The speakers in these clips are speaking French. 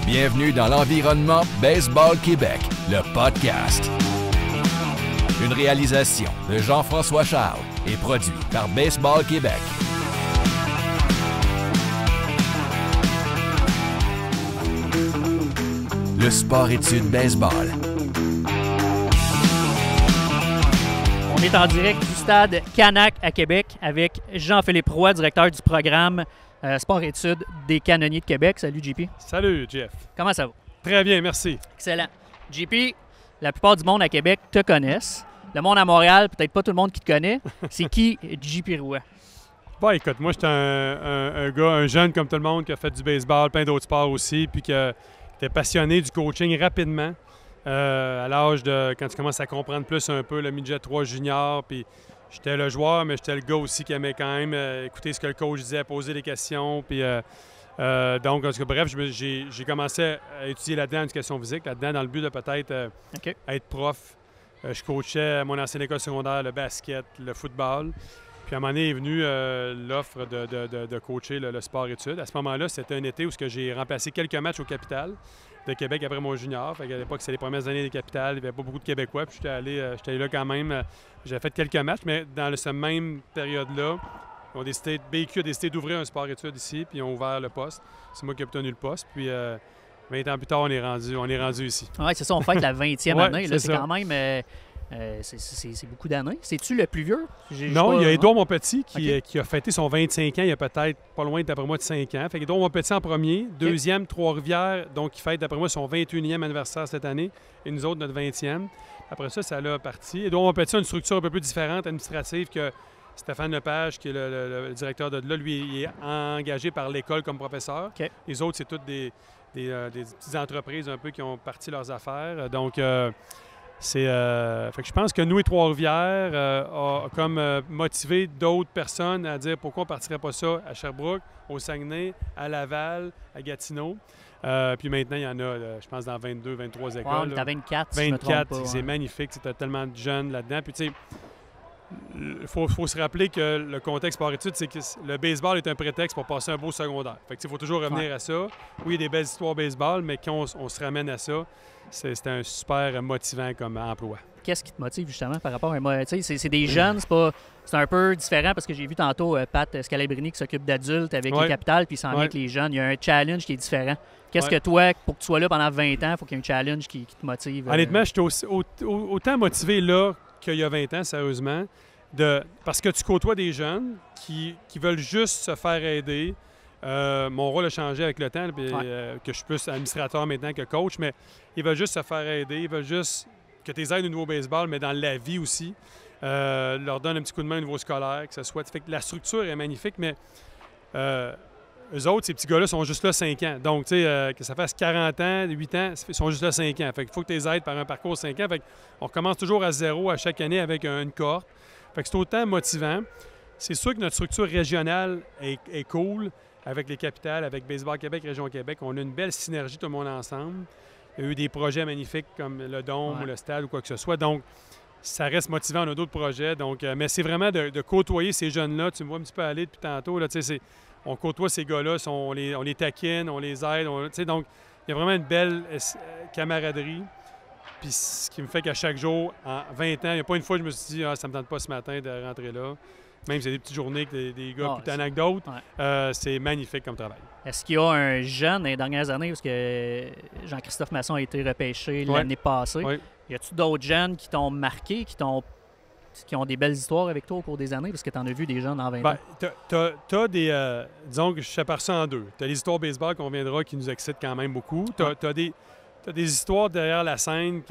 Bienvenue dans l'environnement Baseball Québec, le podcast. Une réalisation de Jean-François Charles et produit par Baseball Québec. Le sport-études baseball. On est en direct du stade Canac à Québec avec Jean-Philippe Roy, directeur du programme sport-études des Canonniers de Québec. Salut JP. Salut Jeff. Comment ça va? Très bien, merci. Excellent. JP, la plupart du monde à Québec te connaissent. Le monde à Montréal, peut-être pas tout le monde qui te connaît. C'est qui JP Roy? Bon, écoute, moi, j'étais un gars, un jeune comme tout le monde qui a fait du baseball, plein d'autres sports aussi, puis qui était passionné du coaching rapidement. À l'âge de, quand tu commences à comprendre plus un peu le midget 3 junior, puis j'étais le joueur, mais j'étais le gars aussi qui aimait quand même écouter ce que le coach disait, poser des questions, puis donc, en tout cas, bref, j'ai commencé à étudier là-dedans l'éducation physique, là-dedans dans le but de peut-être être prof. Je coachais à mon ancienne école secondaire le basket, le football. Puis à un moment donné est venue l'offre de coacher le sport-études. À ce moment-là, c'était un été où j'ai remplacé quelques matchs au Capital de Québec après mon junior. Fait qu'à l'époque, c'était les premières années des Capitales. Il n'y avait pas beaucoup de Québécois. Puis j'étais allé là quand même. J'avais fait quelques matchs, mais dans cette même période-là, BQ a décidé d'ouvrir un sport-études ici, puis ils ont ouvert le poste. C'est moi qui ai obtenu le poste. Puis 20 ans plus tard, on est rendu ici. Oui, c'est ça, on fête la 20e année. Là, c'est ça. quand même... c'est beaucoup d'années. C'est-tu le plus vieux? Non, il y a Édouard Monpetit qui a fêté son 25 ans il y a peut-être pas loin d'après moi de 5 ans. Fait qu'Édouard Monpetit en premier, deuxième, Trois-Rivières, donc qui fête d'après moi son 21e anniversaire cette année, et nous autres notre 20e. Après ça, ça l'a parti. Édouard Monpetit a une structure un peu plus différente, administrative, que Stéphane Lepage, qui est le directeur de là. Lui, il est engagé par l'école comme professeur. Okay. Les autres, c'est toutes des petites entreprises un peu qui ont parti leurs affaires. Donc, fait que je pense que nous et Trois-Rivières a comme motivé d'autres personnes à dire pourquoi on ne partirait pas ça à Sherbrooke, au Saguenay, à Laval, à Gatineau. Puis maintenant, il y en a, je pense, dans 22, 23 écoles. Wow, on est à 24, si 24, je me trompe pas, c'est magnifique. Tu as tellement de jeunes là-dedans. Puis tu sais, il faut se rappeler que le contexte par études, c'est que le baseball est un prétexte pour passer un beau secondaire. Fait que il faut toujours revenir à ça. Oui, il y a des belles histoires baseball, mais quand on se ramène à ça, c'est un super motivant comme emploi. Qu'est-ce qui te motive justement par rapport à moi? C'est des jeunes, c'est un peu différent parce que j'ai vu tantôt Pat Scalabrini qui s'occupe d'adultes avec les Capitales, puis il s'en vient avec les jeunes. Il y a un challenge qui est différent. Qu'est-ce que toi, pour que tu sois là pendant 20 ans, il faut qu'il y ait un challenge qui te motive? Honnêtement, j'étais autant motivé là qu'il y a 20 ans, sérieusement, parce que tu côtoies des jeunes qui veulent juste se faire aider. Mon rôle a changé avec le temps, puis, que je suis plus administrateur maintenant que coach, mais ils veulent juste se faire aider, ils veulent juste que tu les aides au niveau baseball, mais dans la vie aussi. Leur donne un petit coup de main au niveau scolaire, que ce soit. Fait que la structure est magnifique, mais eux autres, ces petits gars-là, sont juste là 5 ans. Donc, tu sais, que ça fasse 40 ans, 8 ans, ils sont juste là 5 ans. Fait qu'il faut que tu les aides par un parcours de 5 ans. Fait qu'on recommence toujours à zéro à chaque année avec une cohorte. Fait que c'est autant motivant. C'est sûr que notre structure régionale est cool avec les Capitales, avec Baseball Québec, Région Québec. On a une belle synergie, tout le monde ensemble. Il y a eu des projets magnifiques comme le Dôme ou le Stade ou quoi que ce soit. Donc, ça reste motivant. On a d'autres projets. Donc, mais c'est vraiment de côtoyer ces jeunes-là. Tu me vois un petit peu aller depuis tantôt. Là, on côtoie ces gars-là, on les taquine, on les aide. Donc, il y a vraiment une belle camaraderie. Puis ce qui me fait qu'à chaque jour, en 20 ans, il n'y a pas une fois que je me suis dit « Ah, ça ne me tente pas ce matin de rentrer là ». Même si c'est des petites journées que des gars plus tannants que d'autres, c'est magnifique comme travail. Est-ce qu'il y a un jeune dans les dernières années, parce que Jean-Christophe Masson a été repêché l'année passée, y a-tu d'autres jeunes qui t'ont marqué, qui ont des belles histoires avec toi au cours des années, parce que tu en as vu des jeunes en 20 ans? T'as des... disons que je sépare ça en deux. Tu as les histoires baseball qu'on viendra qui nous excitent quand même beaucoup. Tu as des histoires derrière la scène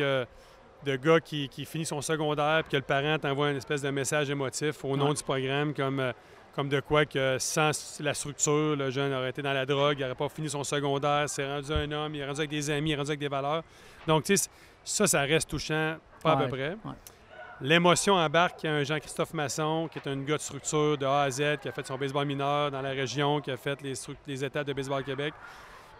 de gars qui finit son secondaire puis que le parent t'envoie une espèce de message émotif au nom du programme comme de quoi que sans la structure, le jeune aurait été dans la drogue, il n'aurait pas fini son secondaire, s'est rendu un homme, il est rendu avec des amis, il est rendu avec des valeurs. Donc, tu sais, ça reste touchant, pas à peu près. Ouais. L'émotion embarque un Jean-Christophe Masson, qui est un gars de structure de A à Z, qui a fait son baseball mineur dans la région, qui a fait les étapes de Baseball Québec.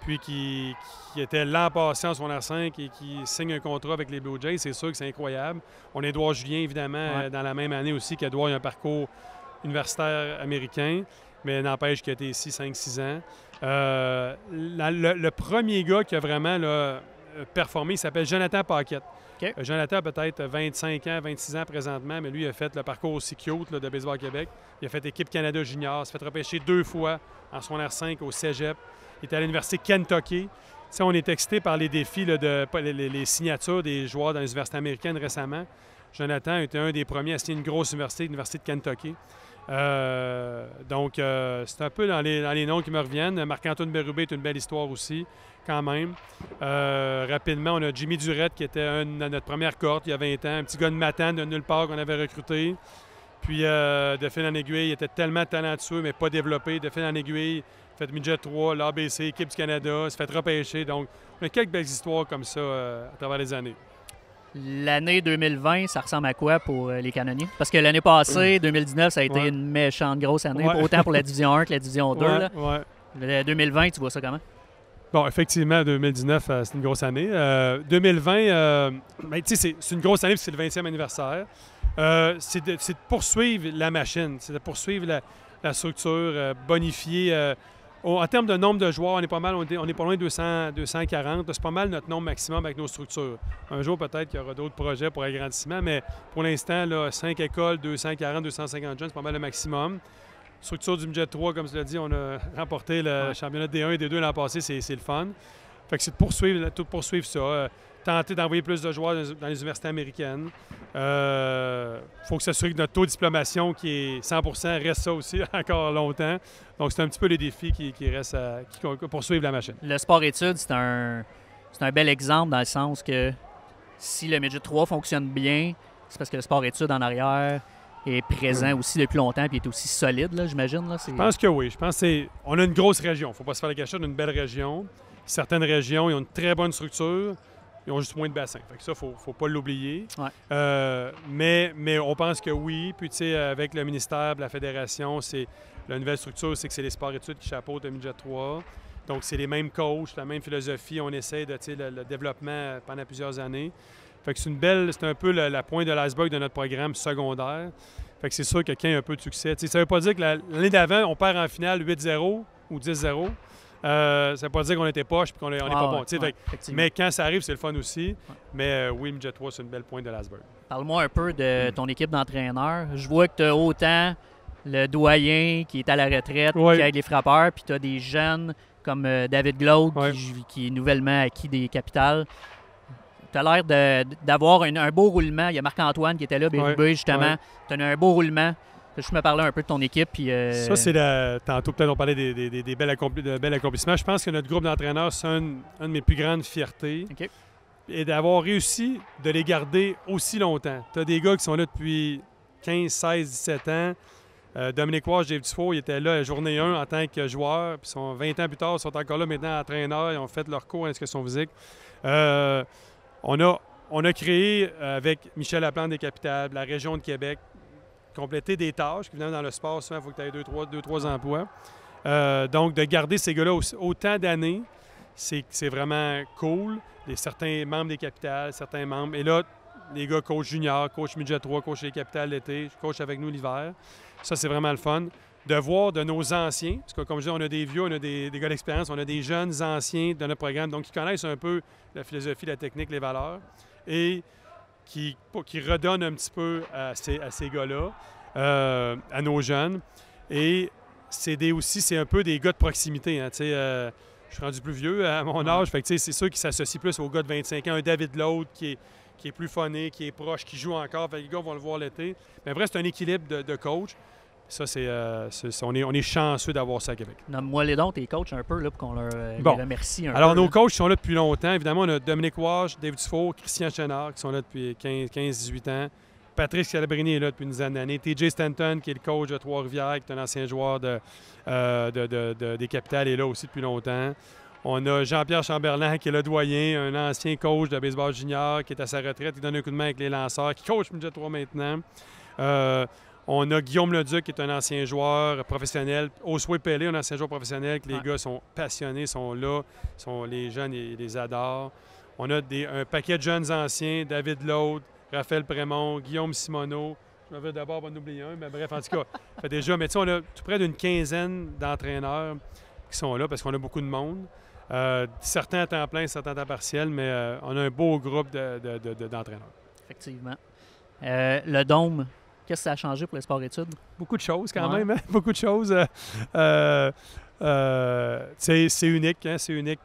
puis qui était l'an passé en secondaire 5 et qui signe un contrat avec les Blue Jays. C'est sûr que c'est incroyable. On a Édouard Julien, évidemment, dans la même année aussi, qu'Édouard a un parcours universitaire américain, mais n'empêche qu'il a été ici 5-6 ans. Le premier gars qui a vraiment là, performé, il s'appelle Jonathan Paquette. Okay. Jonathan a peut-être 25 ans, 26 ans présentement, mais lui, il a fait le parcours aussi cute là, de Baseball Québec. Il a fait équipe Canada Junior, s'est fait repêcher 2 fois en secondaire 5 au Cégep. Il est à l'Université Kentucky. T'sais, on est excité par les défis là, les signatures des joueurs dans les universités américaines récemment. Jonathan était un des premiers à signer une grosse université, l'Université de Kentucky. Donc, c'est un peu dans les noms qui me reviennent. Marc-Antoine Bérubé est une belle histoire aussi, quand même. Rapidement, on a Jimmy Durette, qui était dans notre première cohorte il y a 20 ans, un petit gars de Matane, de nulle part qu'on avait recruté. Puis, de fil en aiguille, il était tellement talentueux, mais pas développé. De fil en aiguille, fait midget 3, l'ABC, équipe du Canada, s'est fait repêcher. Donc, on a quelques belles histoires comme ça à travers les années. L'année 2020, ça ressemble à quoi pour les Canonniers? Parce que l'année passée, 2019, ça a été une méchante grosse année, autant pour la Division 1 que la Division 2. Le 2020, tu vois ça comment? Bon, effectivement, 2019, c'est une grosse année. 2020, c'est une grosse année parce que c'est le 20e anniversaire. C'est de poursuivre la machine, c'est de poursuivre la structure, bonifier. En termes de nombre de joueurs, on est pas mal, on est pas loin de 240. C'est pas mal notre nombre maximum avec nos structures. Un jour, peut-être qu'il y aura d'autres projets pour agrandissement, mais pour l'instant, 5 écoles, 240, 250 jeunes, c'est pas mal le maximum. Structure du midget 3, comme je l'ai dit, on a remporté le championnat D1 et D2 l'an passé, c'est le fun. Fait que c'est de poursuivre ça. Tenter d'envoyer plus de joueurs dans les universités américaines. Faut que s'assurer que notre taux de diplomation, qui est 100%, reste ça aussi encore longtemps. Donc, c'est un petit peu les défis qui restent qui poursuivent la machine. Le sport-études, c'est un bel exemple dans le sens que si le midget 3 fonctionne bien, c'est parce que le sport-études en arrière est présent aussi depuis longtemps et est aussi solide, j'imagine. Je pense que oui. Je pense on a une grosse région. Il ne faut pas se faire le cachet, on a une belle région. Certaines régions, ils ont une très bonne structure. Ils ont juste moins de bassins. Fait que ça, il ne faut pas l'oublier. Ouais. Mais on pense que oui. Puis, tu sais, avec le ministère, la fédération, la nouvelle structure, c'est que c'est les sports-études qui chapeautent le midget 3. Donc, c'est les mêmes coachs, la même philosophie. On essaie de, le développement pendant plusieurs années. Fait que c'est un peu la pointe de l'iceberg de notre programme secondaire. Fait que c'est sûr que quand il y a un peu de succès. Tu sais, ça ne veut pas dire que l'année d'avant, on perd en finale 8-0 ou 10-0. Ça ne veut pas dire qu'on était poche et qu'on n'est pas bon. Mais quand ça arrive, c'est le fun aussi. Ouais. Mais oui, midget 3, c'est une belle pointe de l'iceberg. Parle-moi un peu de ton équipe d'entraîneurs. Je vois que tu as autant le doyen qui est à la retraite, qui aide les frappeurs, puis tu as des jeunes comme David Glaude qui est nouvellement acquis des capitales. Tu as l'air d'avoir un beau roulement. Il y a Marc-Antoine qui était là, Bérubé, justement. Tu as un beau roulement. Je me parlais un peu de ton équipe. Puis, Ça, c'est tantôt, peut-être, on parlait des bels accomplissements. Je pense que notre groupe d'entraîneurs, c'est une de mes plus grandes fiertés. Okay. Et d'avoir réussi de les garder aussi longtemps. Tu as des gars qui sont là depuis 15, 16, 17 ans. Dominique Walsh, Dave Dufault, ils étaient là la journée 1 en tant que joueurs. Puis 20 ans plus tard, ils sont encore là maintenant entraîneurs. Ils ont fait leur cours en éducation physique. On a créé, avec Michel Laplante des Capitales, la région de Québec, compléter des tâches. Évidemment, dans le sport, souvent, il faut que tu aies 2-3 emplois. Donc, de garder ces gars-là autant d'années, c'est vraiment cool. Certains membres des Capitales, certains membres. Et là, les gars coach junior, coach midget 3, coach des Capitales l'été, coach avec nous l'hiver. Ça, c'est vraiment le fun. De voir de nos anciens, parce que comme je dis, on a des vieux, on a des gars d'expérience, on a des jeunes anciens de notre programme, donc qui connaissent un peu la philosophie, la technique, les valeurs, et qui redonnent un petit peu à ces gars-là, à nos jeunes. Et c'est un peu des gars de proximité. Hein, je suis rendu plus vieux à mon âge, fait que c'est sûr qu'ils s'associent plus aux gars de 25 ans. Un David Laude qui est plus funné, qui est proche, qui joue encore. Fait que les gars vont le voir l'été. Mais vrai, c'est un équilibre de coach. Ça, on est chanceux d'avoir ça à Québec. Nomme-moi les dons, tes coachs un peu, là, pour qu'on les remercie un peu. Alors, nos coachs sont là depuis longtemps. Évidemment, on a Dominique Walsh, David Dufault, Christian Chenard, qui sont là depuis 15-18 ans. Patrick Scalabrini est là depuis une dizaine d'années. TJ Stanton, qui est le coach de Trois-Rivières, qui est un ancien joueur des Capitales, est là aussi depuis longtemps. On a Jean-Pierre Chamberlain, qui est le doyen, un ancien coach de baseball junior, qui est à sa retraite, qui donne un coup de main avec les lanceurs, qui coach midget 3 maintenant. On a Guillaume Leduc, qui est un ancien joueur professionnel. Oswey Pelé, un ancien joueur professionnel, que les gars sont passionnés, sont là. Les jeunes, ils les adorent. On a un paquet de jeunes anciens, David Laude, Raphaël Prémont, Guillaume Simoneau. Je m'avais d'abord pas oublier un, mais bref, en tout cas, fait déjà, mais tu sais, on a tout près d'une quinzaine d'entraîneurs qui sont là parce qu'on a beaucoup de monde. Certains à temps plein, certains à temps partiel, mais on a un beau groupe d'entraîneurs. Effectivement. Le Dôme, qu'est-ce que ça a changé pour les sports-études? Beaucoup de choses quand même, hein? Beaucoup de choses. C'est unique, hein? C'est unique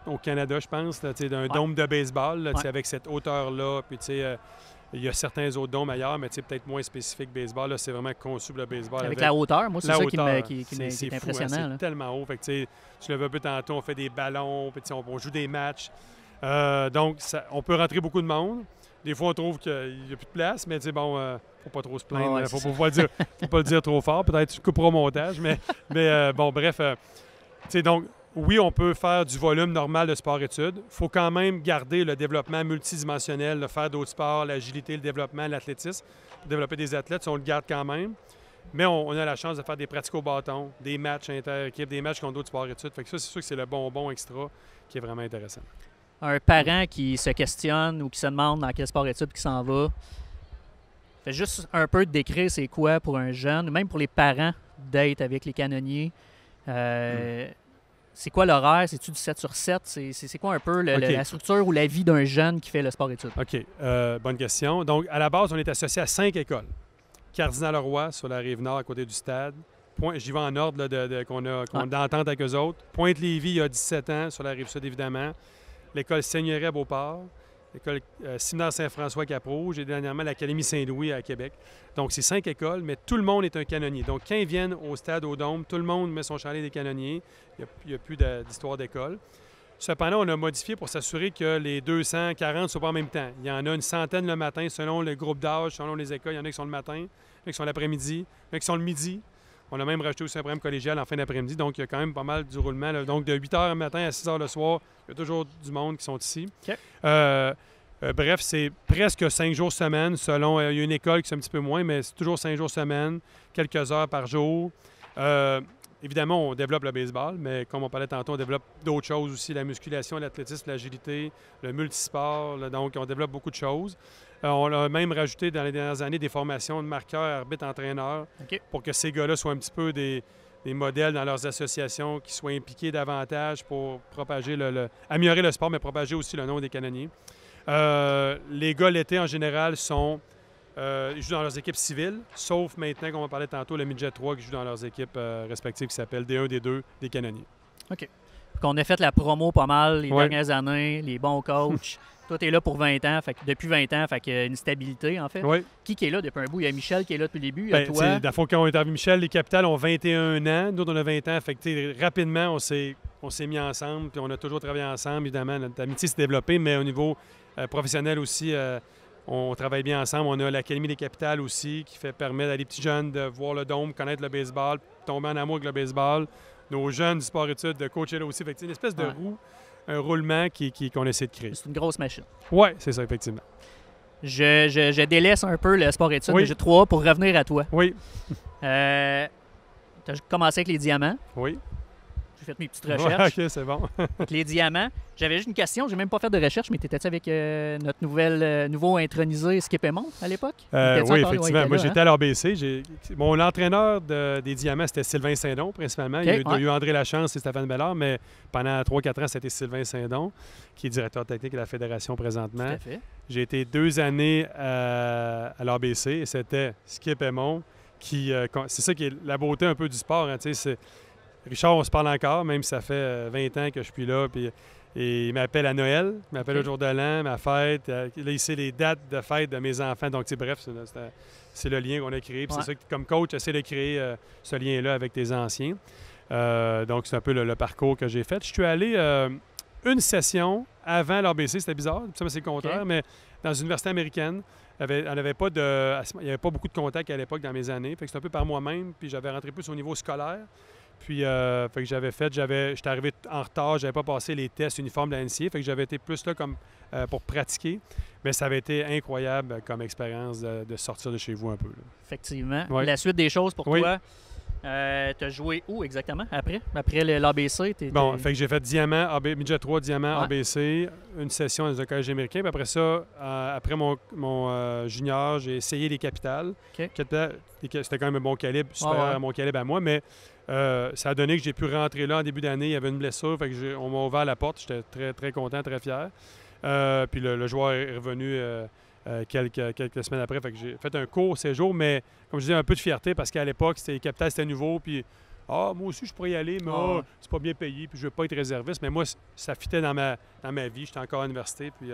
au Canada, je pense, d'un dôme de baseball, là, avec cette hauteur-là, puis tu sais... Il y a certains autres dômes ailleurs, mais peut-être moins spécifiques baseball. Là, c'est vraiment conçu pour le baseball. Avec la hauteur, moi, c'est ça qui est impressionnant. Hein, c'est tellement haut. Fait que, tu l'as vu un peu tantôt, on fait des ballons, puis on joue des matchs. Donc, on peut rentrer beaucoup de monde. Des fois, on trouve qu'il n'y a plus de place, mais bon, faut pas trop se plaindre. Il faut pas le dire trop fort. Peut-être tu couperas au montage, mais bon, bref. Donc, oui, on peut faire du volume normal de sport-études. Il faut quand même garder le développement multidimensionnel, de faire d'autres sports, l'agilité, le développement, l'athlétisme. Pour développer des athlètes, on le garde quand même. Mais on a la chance de faire des pratiques au bâton, des matchs inter-équipes, des matchs contre d'autres sport-études. Fait que ça, c'est sûr que c'est le bonbon extra qui est vraiment intéressant. Un parent qui se questionne ou qui se demande dans quel sport-études qui s'en va, fait juste un peu de décrire c'est quoi pour un jeune, même pour les parents, d'être avec les canonniers. C'est quoi l'horaire? C'est-tu du 7 sur 7? C'est quoi un peu la structure ou la vie d'un jeune qui fait le sport-études? OK. Bonne question. Donc, à la base, on est associé à 5 écoles. Cardinal-Leroy, sur la Rive-Nord, à côté du stade. J'y vais en ordre qu'on a d'entente avec eux autres. Pointe-Lévis, il y a 17 ans, sur la Rive-Sud, évidemment. L'école Seigneurie à Beauport. L'école Séminaire Saint-François à Cap-Rouge et dernièrement l'Académie Saint-Louis à Québec. Donc, c'est 5 écoles, mais tout le monde est un canonnier. Donc, quand ils viennent au stade, au Dôme, tout le monde met son chalet des canonniers. Il n'y a plus d'histoire d'école. Cependant, on a modifié pour s'assurer que les 240 ne soient pas en même temps. Il y en a une centaine le matin selon le groupe d'âge, selon les écoles. Il y en a qui sont le matin, il y en a qui sont l'après-midi, il y en a qui sont le midi. On a même rajouté aussi un programme collégial en fin d'après-midi. Donc, il y a quand même pas mal du roulement. Là. Donc, de 8 h le matin à 6 h le soir, il y a toujours du monde qui sont ici. Okay. Bref, c'est presque 5 jours semaine selon... il y a une école qui c'est un petit peu moins, mais c'est toujours 5 jours semaine, quelques heures par jour. Évidemment, on développe le baseball, mais comme on parlait tantôt, on développe d'autres choses aussi, la musculation, l'athlétisme, l'agilité, le multisport. Là, donc, on développe beaucoup de choses. On a même rajouté dans les dernières années des formations de marqueurs, arbitres, entraîneurs pour que ces gars-là soient un petit peu des modèles dans leurs associations, qui soient impliqués davantage pour propager améliorer le sport, mais propager aussi le nom des canonniers. Les gars, l'été, en général, ils jouent dans leurs équipes civiles, sauf maintenant, comme on parlait tantôt, le Midget 3 qui joue dans leurs équipes respectives qui s'appellent D1, D2, des canonniers. OK. On a fait la promo pas mal les dernières années, les bons coachs. Toi, tu es là pour 20 ans, fait que depuis 20 ans, fait que une stabilité, en fait. Oui. Qui est là depuis un bout? Il y a Michel qui est là depuis le début, il y a toi. Dans le fond, quand on est arrivé, Michel, les Capitales ont 21 ans, nous, on a 20 ans. Fait que rapidement, on s'est mis ensemble, puis on a toujours travaillé ensemble, évidemment. Notre amitié s'est développée, mais au niveau professionnel aussi, on travaille bien ensemble. On a l'Académie des Capitales aussi, qui permet à les petits jeunes de voir le Dôme, connaître le baseball, tomber en amour avec le baseball. Nos jeunes du sport-études, de coacher là aussi. Fait que c'est une espèce de roue, un roulement qu'on essaie de créer. C'est une grosse machine. Oui, c'est ça, effectivement. Je délaisse un peu le sport-études, mais j'ai 3 pour revenir à toi. Oui. Tu as commencé avec les diamants. Oui. J'ai fait mes petites recherches. OK, c'est bon. Les diamants. J'avais juste une question. J'ai même pas fait de recherche, mais t'étais-tu avec notre nouveau intronisé Skip Aymon à l'époque? Oui, effectivement. Moi, j'étais à l'ABC. L'entraîneur des diamants, c'était Sylvain Saint-Don, principalement. Il y a eu André Lachance et Stéphane Bellard, mais pendant 3-4 ans, c'était Sylvain Saint-Don, qui est directeur technique de la Fédération présentement. Tout à fait. J'ai été 2 années à l'ABC et c'était Skip Aymon qui... c'est ça qui est la beauté un peu du sport. Hein, Richard, on se parle encore, même si ça fait 20 ans que je suis là. Et il m'appelle à Noël, il m'appelle au jour de l'an, ma fête. Là, il sait les dates de fête de mes enfants. Donc, bref, c'est le lien qu'on a créé. Puis c'est ça que, comme coach, j'essaie de créer ce lien-là avec tes anciens. Donc, c'est un peu le parcours que j'ai fait. Je suis allé une session avant l'ABC, c'était bizarre, ça c'est le contraire, mais dans une université américaine. Il n'y avait pas beaucoup de contacts à l'époque dans mes années. Fait que c'était un peu par moi-même, puis j'avais rentré plus au niveau scolaire. Puis, fait que j'étais arrivé en retard, j'avais pas passé les tests uniformes de la NCA, fait que j'avais été plus là comme pour pratiquer. Mais ça avait été incroyable comme expérience de sortir de chez vous un peu. Là. Effectivement. Oui. La suite des choses pour Oui. toi, tu as joué où exactement après? Après l'ABC? Bon, fait que j'ai fait diamant, midget 3, diamant, Ouais. ABC, une session dans un collège américain. Puis après ça, après mon junior, j'ai essayé les capitales. OK. C'était quand même un bon calibre, supérieur Ouais. à mon calibre à moi, mais ça a donné que j'ai pu rentrer là en début d'année. Il y avait une blessure, fait que on m'a ouvert la porte. J'étais très, très content, très fier. Puis le joueur est revenu quelques semaines après. Fait que j'ai fait un court séjour, mais comme je disais, un peu de fierté parce qu'à l'époque, les capitales, c'était nouveau. Puis moi aussi, je pourrais y aller, mais c'est pas bien payé, puis je veux pas être réserviste. Mais moi, ça fitait dans ma vie. J'étais encore à l'université. Puis,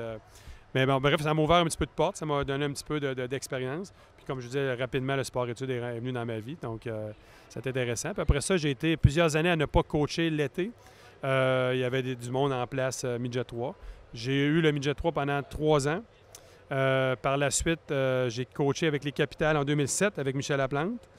mais bon, bref, ça m'a ouvert un petit peu de porte. Ça m'a donné un petit peu d'expérience. Puis comme je disais, rapidement, le sport-études est venu dans ma vie. Donc, c'était intéressant. Puis après ça, j'ai été plusieurs années à ne pas coacher l'été. Il y avait du monde en place midget 3. J'ai eu le midget 3 pendant 3 ans. Par la suite, j'ai coaché avec les Capitales en 2007 avec Michel Laplante.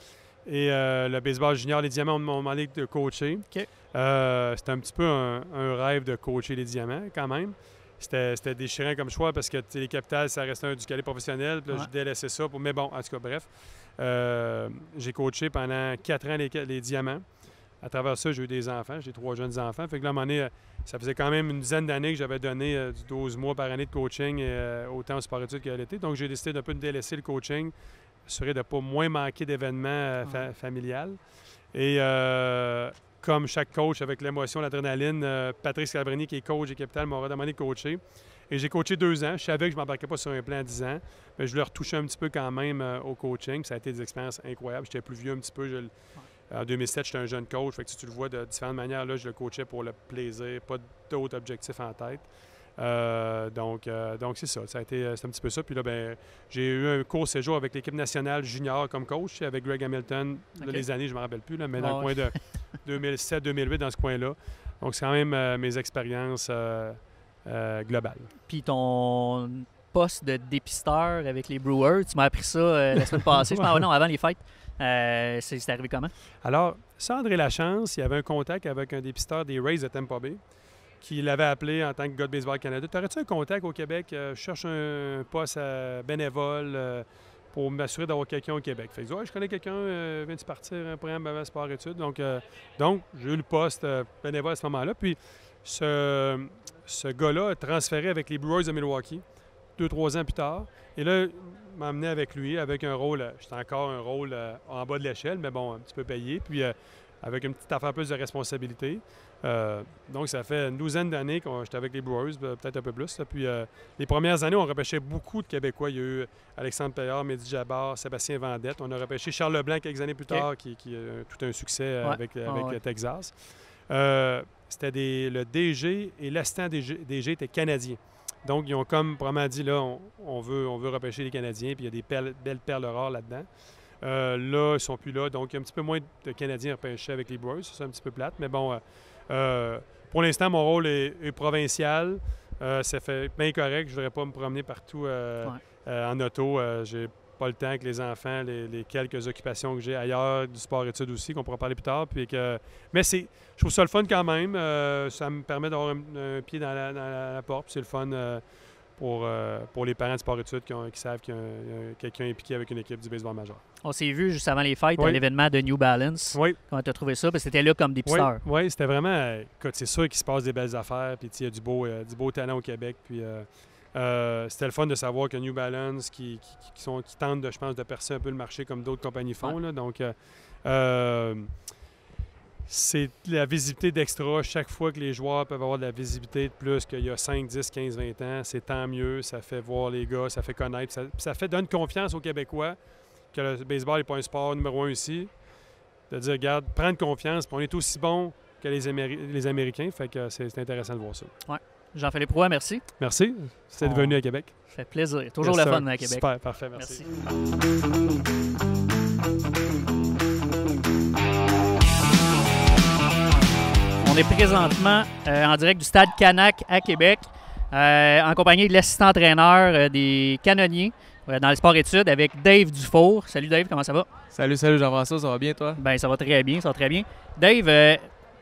Et le baseball junior, les Diamants m'ont demandé de coacher. OK. C'était un petit peu un rêve de coacher les Diamants quand même. C'était déchirant comme choix parce que les Capitales, ça restait du calibre professionnel. Puis là, je délaissais ça. Mais bon, en tout cas, bref. J'ai coaché pendant 4 ans les Diamants. À travers ça, j'ai eu des enfants. J'ai 3 jeunes enfants. Fait que là, à un moment donné, ça faisait quand même une dizaine d'années que j'avais donné du 12 mois par année de coaching, autant au sport-études qu'à l'été. Donc, j'ai décidé d'un peu de délaisser le coaching, assurer de ne pas moins manquer d'événements familiales. Et comme chaque coach, avec l'émotion, l'adrénaline, Patrick Scalabrini, qui est coach des Capitales, m'a demandé de coacher. Et j'ai coaché 2 ans. Je savais que je ne m'embarquais pas sur un plan à 10 ans, mais je voulais retoucher un petit peu quand même au coaching. Ça a été des expériences incroyables. J'étais plus vieux un petit peu. En 2007, j'étais un jeune coach. Fait que si tu le vois de différentes manières, là, je le coachais pour le plaisir, pas d'autres objectifs en tête. Donc c'est ça. C'est un petit peu ça. Puis là, j'ai eu un court séjour avec l'équipe nationale junior comme coach avec Greg Hamilton. Là, les années, je ne me rappelle plus, là, mais dans le coin de 2007-2008, dans ce coin-là. Donc, c'est quand même mes expériences globales. Puis ton poste de dépisteur avec les Brewers, tu m'as appris ça la semaine passée. Je pense, non, avant les fêtes. C'est arrivé comment? Alors, ça, André Lachance, il y avait un contact avec un dépisteur des Rays de Tampa Bay qui l'avait appelé en tant que gars de Baseball Canada. T'aurais-tu un contact au Québec? Je cherche un poste bénévole pour m'assurer d'avoir quelqu'un au Québec. Fait que je connais quelqu'un, vient de partir un programme avant sport-études. Donc, j'ai eu le poste bénévole à ce moment-là. Puis, ce gars-là a transféré avec les Brewers de Milwaukee 2-3 ans plus tard. Et là, il m'a amené avec lui, avec un rôle, j'étais encore un rôle en bas de l'échelle, mais bon, un petit peu payé, puis avec une petite affaire plus de responsabilité. Donc, ça fait une douzaine d'années que j'étais avec les Brewers, peut-être un peu plus. Là. Puis, les premières années, on repêchait beaucoup de Québécois. Il y a eu Alexandre Payard, Mehdi Jabbar, Sébastien Vendette. On a repêché Charles Leblanc quelques années plus tard, qui a tout un succès avec Texas. C'était le DG et l'assistant DG étaient canadiens. Donc, ils ont comme probablement dit, là, on veut repêcher les Canadiens, puis il y a des belles perles rares là-dedans. Là, ils ne sont plus là, donc il y a un petit peu moins de Canadiens repêchés avec les Brewers. C'est un petit peu plate, mais bon, pour l'instant, mon rôle est provincial. Ça fait bien correct. Je ne voudrais pas me promener partout en auto. J'ai pas le temps avec les enfants, les quelques occupations que j'ai ailleurs, du sport-études aussi, qu'on pourra parler plus tard. Mais je trouve ça le fun quand même. Ça me permet d'avoir un pied dans la porte. C'est le fun pour les parents de sport-études qui savent qu'il y a quelqu'un impliqué avec une équipe du baseball majeur. On s'est vu juste avant les fêtes à l'événement de New Balance. Oui. Comment tu as trouvé ça? Parce que c'était là comme dépisteur. Oui, c'était vraiment... Écoute, c'est sûr qu'il se passe des belles affaires. Puis il y a du beau talent au Québec. Puis c'était le fun de savoir que New Balance, qui tentent, je pense, de percer un peu le marché comme d'autres compagnies font. Là. Donc, c'est la visibilité d'extra. Chaque fois que les joueurs peuvent avoir de la visibilité de plus qu'il y a 5, 10, 15, 20 ans, c'est tant mieux. Ça fait voir les gars, ça fait connaître. Ça donne confiance aux Québécois que le baseball n'est pas un sport numéro 1 ici. De dire, regarde, prendre confiance, puis on est aussi bon que les Américains. Fait que c'est intéressant de voir ça. Ouais. Jean-Philippe Roy, merci. Merci. C'est venu à Québec. Ça fait plaisir. Toujours le fun à Québec. Super, parfait, merci. On est présentement en direct du Stade Canac à Québec, en compagnie de l'assistant entraîneur des Canonniers. dans le sport-études avec Dave Dufour. Salut Dave, comment ça va? Salut Jean-François, ça va bien toi? Ben ça va très bien, Dave,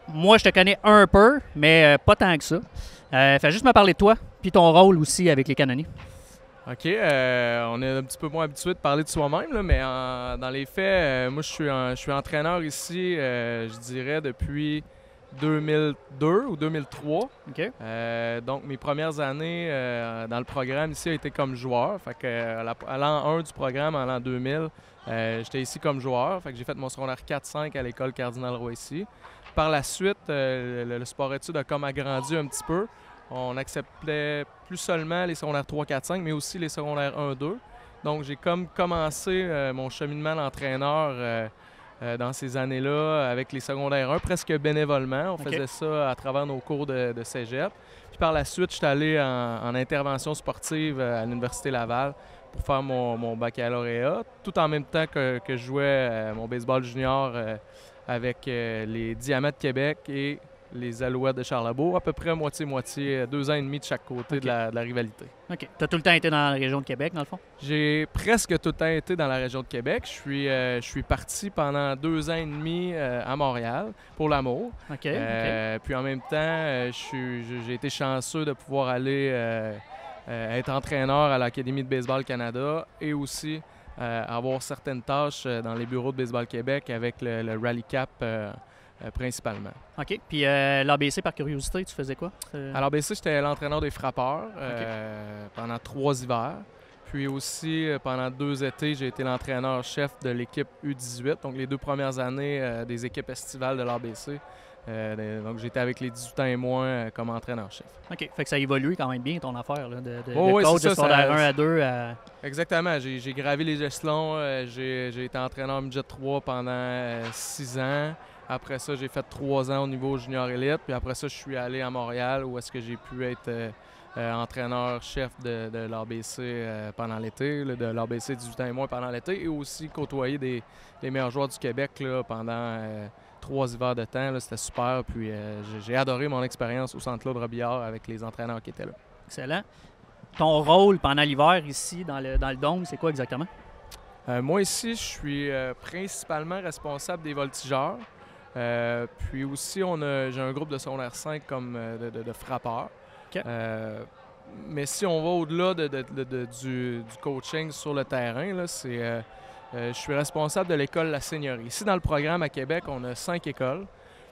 moi je te connais un peu, mais pas tant que ça. Fais juste me parler de toi, puis ton rôle aussi avec les Canonniers. OK, on est un petit peu moins habitué de parler de soi-même, là, mais dans les faits, moi je suis entraîneur ici, je dirais, depuis 2002 ou 2003. OK. Donc mes premières années dans le programme ici a été comme joueur. Fait que à l'an 1 du programme, en l'an 2000, j'étais ici comme joueur. Fait que j'ai fait mon secondaire 4-5 à l'école Cardinal-Roy ici. Par la suite, le sport-études a comme agrandi un petit peu. On acceptait plus seulement les secondaires 3, 4, 5, mais aussi les secondaires 1, 2. Donc, j'ai comme commencé mon cheminement d'entraîneur dans ces années-là avec les secondaires 1, presque bénévolement. On faisait ça à travers nos cours de cégep. Puis par la suite, je suis allé en intervention sportive à l'Université Laval pour faire mon baccalauréat, tout en même temps que je jouais mon baseball junior avec les Diamants de Québec et les Alouettes de Charlebourg, à peu près moitié-moitié, 2 ans et demi de chaque côté de la rivalité. OK. Tu as tout le temps été dans la région de Québec, dans le fond? J'ai presque tout le temps été dans la région de Québec. Je suis parti pendant 2 ans et demi à Montréal pour l'amour. OK. Puis en même temps, j'ai été chanceux de pouvoir aller être entraîneur à l'Académie de Baseball Canada et aussi avoir certaines tâches dans les bureaux de Baseball Québec avec le Rally Cap principalement. OK. Puis l'ABC, par curiosité, tu faisais quoi? À l'ABC, j'étais l'entraîneur des frappeurs pendant 3 hivers. Puis aussi, pendant 2 étés, j'ai été l'entraîneur-chef de l'équipe U18, donc les 2 premières années des équipes estivales de l'ABC. Donc, j'étais avec les 18 ans et moins comme entraîneur-chef. OK. Fait que ça a évolué quand même bien, ton affaire, là, de oui, coach de ça, secondaire 1 à 2 à... Exactement. J'ai gravi les échelons. J'ai été entraîneur midget 3 pendant 6 ans. Après ça, j'ai fait 3 ans au niveau junior élite. Puis après ça, je suis allé à Montréal où est-ce que j'ai pu être entraîneur-chef de l'ABC pendant l'été, de l'ABC 18 ans et moins pendant l'été, et aussi côtoyer les meilleurs joueurs du Québec là, pendant 3 hivers de temps. C'était super. Puis j'ai adoré mon expérience au Centre Claude Robillard avec les entraîneurs qui étaient là. Excellent. Ton rôle pendant l'hiver ici, dans le dôme, c'est quoi exactement? Moi ici, je suis principalement responsable des voltigeurs. Puis aussi, j'ai un groupe de secondaire 5 comme de frappeurs. Okay. Mais si on va au-delà du coaching sur le terrain, là, je suis responsable de l'école La Seigneurie. Ici, dans le programme à Québec, on a 5 écoles.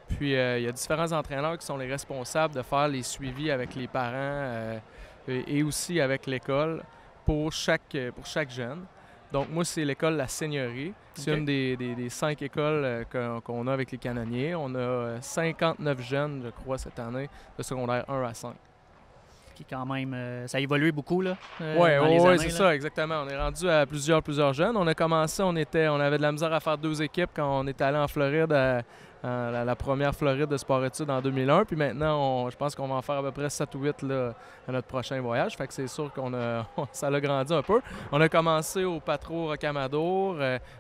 Puis il y a différents entraîneurs qui sont les responsables de faire les suivis avec les parents et aussi avec l'école pour chaque jeune. Donc, moi, c'est l'école La Seigneurie. C'est une des 5 écoles qu'on a avec les Canonniers. On a 59 jeunes, je crois, cette année, de secondaire 1 à 5. Qui, quand même, ça a évolué beaucoup, là, Oui, c'est ça, exactement. On est rendu à plusieurs jeunes. On a commencé, on avait de la misère à faire 2 équipes quand on est allé en Floride, la première Floride de sport-études en 2001. Puis maintenant, je pense qu'on va en faire à peu près 7 ou 8 là, à notre prochain voyage. Fait que c'est sûr ça a grandi un peu. On a commencé au Patro Rocamadour.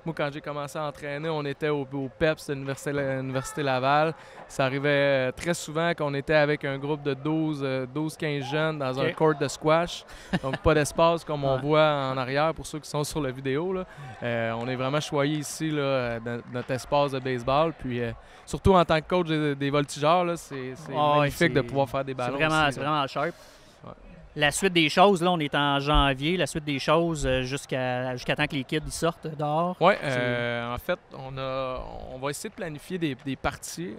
Moi, quand j'ai commencé à entraîner, on était au PEPS de l'Université Laval. Ça arrivait très souvent qu'on était avec un groupe de 12-15 jeunes dans un court de squash. Donc, pas d'espace comme on voit en arrière pour ceux qui sont sur la vidéo. Là. On est vraiment choyés ici, là, dans notre espace de baseball. Puis, surtout en tant que coach des voltigeurs, là, c'est magnifique de pouvoir faire des ballons. C'est vraiment sharp. Ouais. La suite des choses, là, on est en janvier. La suite des choses jusqu'à temps que les kids ils sortent dehors. Oui, en fait, on va essayer de planifier des parties,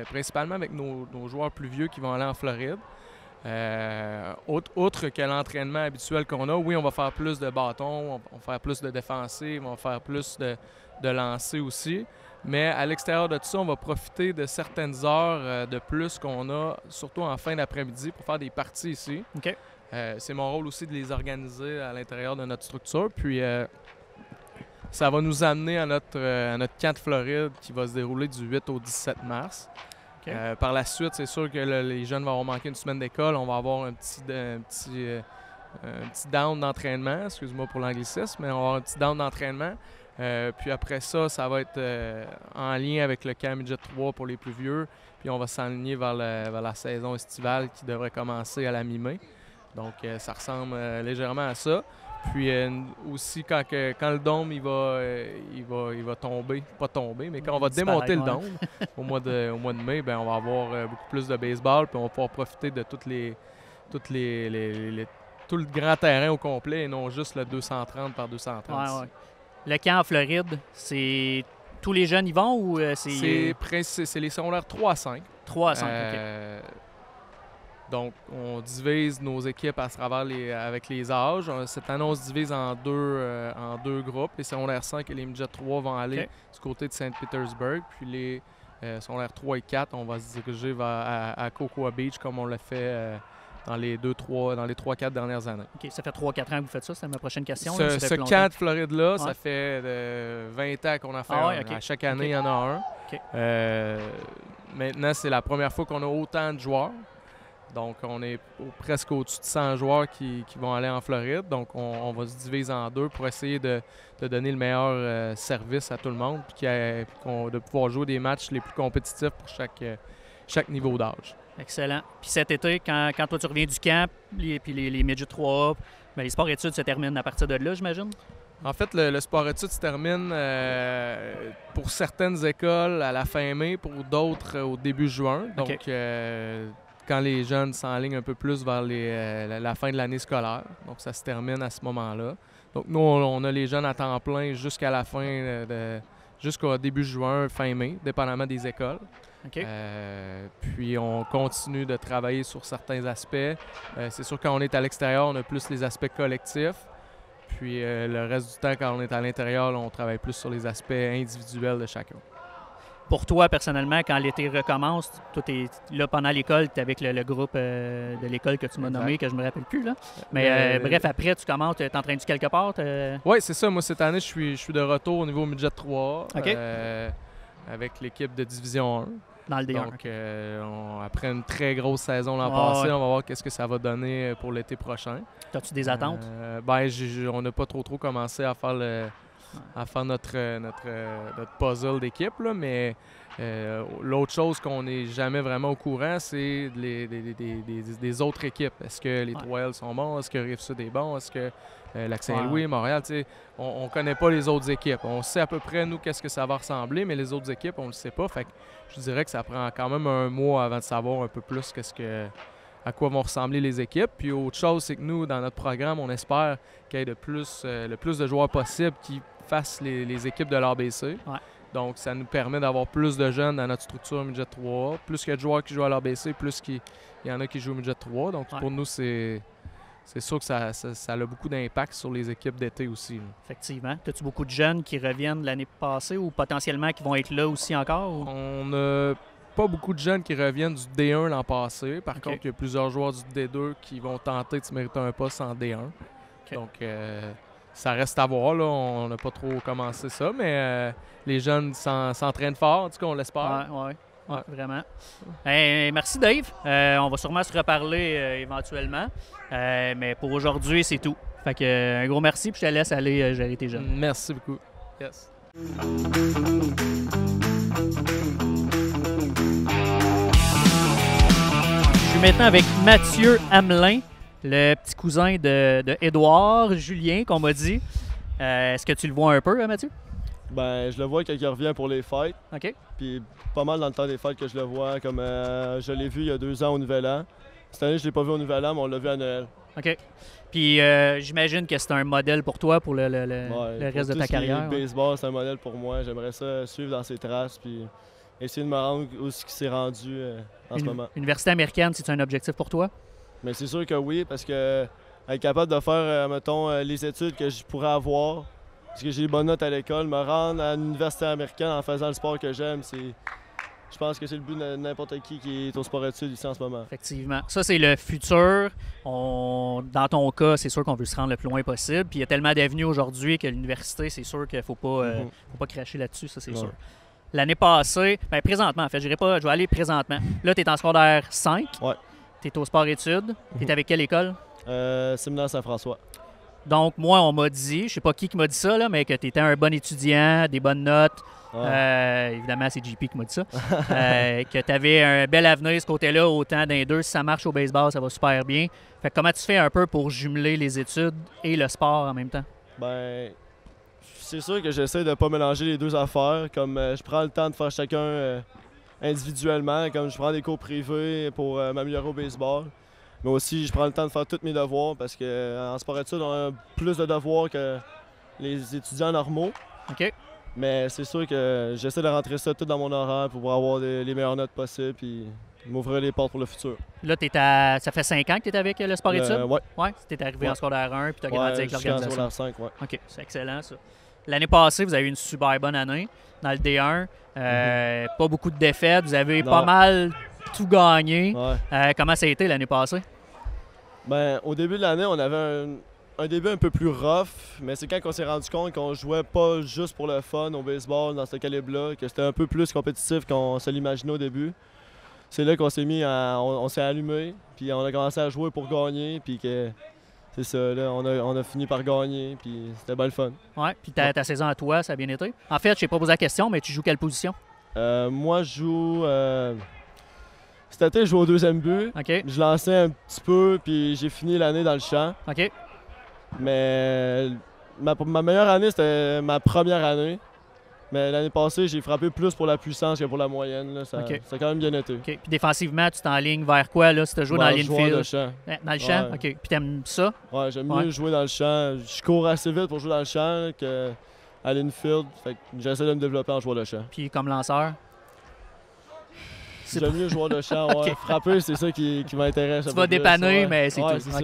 principalement avec nos joueurs plus vieux qui vont aller en Floride. Autre que l'entraînement habituel qu'on a, oui, on va faire plus de bâtons, on va faire plus de défensives, on va faire plus de lancers aussi. Mais à l'extérieur de tout ça, on va profiter de certaines heures de plus qu'on a, surtout en fin d'après-midi, pour faire des parties ici. OK. C'est mon rôle aussi de les organiser à l'intérieur de notre structure. Puis ça va nous amener à notre camp de Floride qui va se dérouler du 8 au 17 mars. Okay. Par la suite, c'est sûr que les jeunes vont avoir manqué une semaine d'école. On va avoir un petit down d'entraînement, excuse-moi pour l'anglicisme, mais on va avoir un petit down d'entraînement. Puis après ça, ça va être en lien avec le camp midget 3 pour les plus vieux. Puis on va s'enligner vers la saison estivale qui devrait commencer à la mi-mai. Donc ça ressemble légèrement à ça. Puis aussi, quand le dôme il va tomber, pas tomber, mais quand on va démonter le dôme au mois de mai, ben, on va avoir beaucoup plus de baseball, puis on va pouvoir profiter de tout le grand terrain au complet et non juste le 230 par 230. Ouais. Le camp en Floride, c'est tous les jeunes y vont ou c'est les secondaires 3 à 5. 3 à 5, OK. Donc, on divise nos équipes à travers avec les âges. Cette année, on se divise en deux groupes. Les secondaires 5 et les midget 3 vont aller du côté de Saint-Pétersbourg. Puis les secondaires 3 et 4, on va se diriger à Cocoa Beach comme on l'a fait dans les 3-4 dernières années. OK, ça fait 3-4 ans que vous faites ça, c'est ma prochaine question. Ce camp de Floride-là, ça fait 20 ans qu'on a fait okay. À chaque année, il y en a un. Okay. Maintenant, c'est la première fois qu'on a autant de joueurs. Donc, on est presque au-dessus de 100 joueurs qui vont aller en Floride. Donc, on va se diviser en deux pour essayer de donner le meilleur service à tout le monde puis de pouvoir jouer des matchs les plus compétitifs pour chaque niveau d'âge. Excellent. Puis cet été, quand toi tu reviens du camp, puis les midget 3A, bien, les sports-études se terminent à partir de là, j'imagine? En fait, le sport-études se termine pour certaines écoles à la fin mai, pour d'autres au début juin. Donc, quand les jeunes s'enlignent un peu plus vers la fin de l'année scolaire. Donc, ça se termine à ce moment-là. Donc, nous, on a les jeunes à temps plein jusqu'à la fin, jusqu'au début juin, fin mai, dépendamment des écoles. Okay. Puis, on continue de travailler sur certains aspects. C'est sûr, quand on est à l'extérieur, on a plus les aspects collectifs. Puis, le reste du temps, quand on est à l'intérieur, on travaille plus sur les aspects individuels de chacun. Pour toi, personnellement, quand l'été recommence, toi, t'es là pendant l'école, tu es avec le groupe de l'école que tu m'as nommé, que je me rappelle plus. Là. Mais bref, après, tu commences, t'entraînes-tu quelque part? Oui, c'est ça. Moi, cette année, je suis de retour au niveau midget 3 okay. Avec l'équipe de Division 1. Dans le D1. Donc, après une très grosse saison l'an passé, on va voir qu'est-ce que ça va donner pour l'été prochain. As-tu des attentes? On n'a pas trop commencé à faire notre puzzle d'équipe, là, mais l'autre chose qu'on n'est jamais vraiment au courant, c'est des autres équipes. Est-ce que les 3L sont bons? Est-ce que Rive-Sud est bon? Est-ce que Lac-Saint-Louis, Montréal, on ne connaît pas les autres équipes. On sait à peu près, nous, qu'est-ce que ça va ressembler, mais les autres équipes, on ne le sait pas. Fait que je dirais que ça prend quand même un mois avant de savoir un peu plus à quoi vont ressembler les équipes. Puis autre chose, c'est que nous, dans notre programme, on espère qu'il y ait le plus de joueurs possible qui fassent les équipes de l'ABC. Ouais. Donc, ça nous permet d'avoir plus de jeunes dans notre structure midget 3. Plus qu'il y a de joueurs qui jouent à l'ABC, plus qu'il y en a qui jouent au midget 3. Donc, pour nous, c'est sûr que ça a beaucoup d'impact sur les équipes d'été aussi. Là. Effectivement. As-tu beaucoup de jeunes qui reviennent l'année passée ou potentiellement qui vont être là aussi encore? Ou? On n'a pas beaucoup de jeunes qui reviennent du D1 l'an passé. Par contre, il y a plusieurs joueurs du D2 qui vont tenter de se mériter un poste en D1. Okay. Donc, ça reste à voir. Là. On n'a pas trop commencé ça, mais les jeunes s'entraînent fort. En tout cas, on l'espère. Oui, vraiment. Merci, Dave. On va sûrement se reparler éventuellement. Mais pour aujourd'hui, c'est tout. Fait que, un gros merci, puis je te laisse aller gérer tes jeunes. Merci beaucoup. Yes. Je suis maintenant avec Mathieu Hamelin, le petit cousin de Édouard Julien, qu'on m'a dit. Est-ce que tu le vois un peu, Mathieu? Ben, je le vois quand il revient pour les fêtes. OK. Puis pas mal dans le temps des fêtes que je le vois. Comme je l'ai vu il y a 2 ans au Nouvel An. Cette année, je ne l'ai pas vu au Nouvel An, mais on l'a vu à Noël. OK. Puis j'imagine que c'est un modèle pour toi pour le reste de ta carrière. Le baseball, c'est un modèle pour moi. J'aimerais ça suivre dans ses traces puis essayer de me rendre où il s'est rendu en ce moment. Université américaine, c'est un objectif pour toi? Mais c'est sûr que oui, parce que être capable de faire, mettons, les études que je pourrais avoir, parce que j'ai des bonnes notes à l'école, me rendre à l'université américaine en faisant le sport que j'aime, je pense que c'est le but de n'importe qui est au sport-études ici en ce moment. Effectivement. Ça, c'est le futur. Dans ton cas, c'est sûr qu'on veut se rendre le plus loin possible. Puis il y a tellement d'avenues aujourd'hui que l'université, c'est sûr qu'il ne faut pas cracher là-dessus, ça, c'est sûr. L'année passée, bien présentement, en fait, je vais aller présentement. Là, tu es en secondaire 5. Ouais. Tu es au sport-études. Tu es avec quelle école? Séminaire Saint-François. Donc, moi, on m'a dit, je sais pas qui m'a dit ça, là, mais que tu étais un bon étudiant, des bonnes notes. Évidemment, c'est JP qui m'a dit ça. Que tu avais un bel avenir ce côté-là, autant d'un deux. Si ça marche au baseball, ça va super bien. Fait que comment tu fais un peu pour jumeler les études et le sport en même temps? Ben, c'est sûr que j'essaie de ne pas mélanger les deux affaires. Comme je prends le temps de faire chacun individuellement, comme je prends des cours privés pour m'améliorer au baseball. Mais aussi, je prends le temps de faire tous mes devoirs parce qu'en sport-études, on a plus de devoirs que les étudiants normaux. OK. Mais c'est sûr que j'essaie de rentrer ça tout dans mon horaire pour pouvoir avoir les meilleures notes possibles et m'ouvrir les portes pour le futur. Là, ça fait 5 ans que tu es avec le sport-études? Oui. Oui, tu es arrivé en secondaire 1 puis tu as grandi avec l'organisation. Jusqu'en secondaire 5, oui. OK, c'est excellent ça. L'année passée, vous avez eu une super bonne année dans le D1. Pas beaucoup de défaites. Vous avez pas mal tout gagné. Ouais. Comment ça a été l'année passée? Ben, au début de l'année, on avait un début un peu plus rough, mais c'est quand on s'est rendu compte qu'on jouait pas juste pour le fun au baseball dans ce calibre-là, que c'était un peu plus compétitif qu'on se l'imaginait au début. C'est là qu'on s'est mis on s'est allumé, puis on a commencé à jouer pour gagner, puis que c'est ça, là, on a fini par gagner, puis c'était bien le fun. Oui, puis ta saison à toi, ça a bien été? En fait, je n'ai pas posé la question, mais tu joues quelle position? Moi, je joue... Cet été, je joue au deuxième but. OK. Je lançais un petit peu, puis j'ai fini l'année dans le champ. OK. Mais ma meilleure année, c'était ma première année. Mais l'année passée, j'ai frappé plus pour la puissance que pour la moyenne. Là. Ça a quand même bien été. OK. Puis défensivement, tu t'enlignes vers quoi là, si tu joues dans l'infield? Dans le champ. Dans le champ? Ouais. OK. Puis t'aimes ça? Ouais, j'aime mieux jouer dans le champ. Je cours assez vite pour jouer dans le champ qu'à l'infield. Fait que j'essaie de me développer en joueur de champ. Puis comme lanceur? J'aime mieux joueur de champ, ouais. Okay. Frapper, c'est ça qui m'intéresse. Tu vas dépanner, mais c'est tout. C'est ça.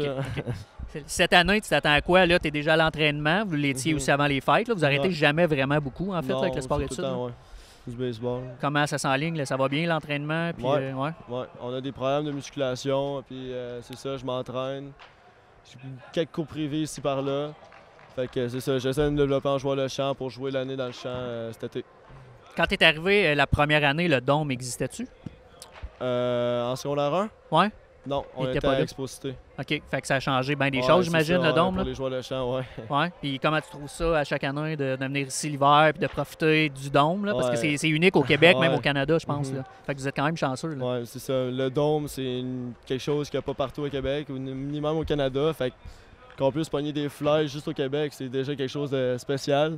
Cette année, tu t'attends à quoi? Là, tu es déjà à l'entraînement. Vous l'étiez aussi avant les fêtes. Là. Vous arrêtez jamais vraiment beaucoup, en fait, avec le sport-études. Ouais. Du baseball. Comment ça s'enligne? Là? Ça va bien, l'entraînement? Puis, ouais. On a des problèmes de musculation. Puis c'est ça, je m'entraîne. J'ai quelques cours privés ici par là. Fait que c'est ça, j'essaie de me développer en joueur de champ pour jouer l'année dans le champ cet été. Quand tu es arrivé la première année, le dôme existait-tu? En secondaire 1? Ouais. Non, on était à Exposité. OK. Fait que ça a changé bien des choses, j'imagine, le dôme. Pour les joueurs de champ, oui. Ouais. Puis comment tu trouves ça à chaque année de venir ici l'hiver et de profiter du dôme? Là, parce que c'est unique au Québec, même au Canada, je pense. Là. Fait que vous êtes quand même chanceux. Oui, c'est ça. Le dôme, c'est quelque chose qu'il n'y a pas partout au Québec, ou minimum au Canada. Fait qu'on puisse pogner des flèches juste au Québec, c'est déjà quelque chose de spécial.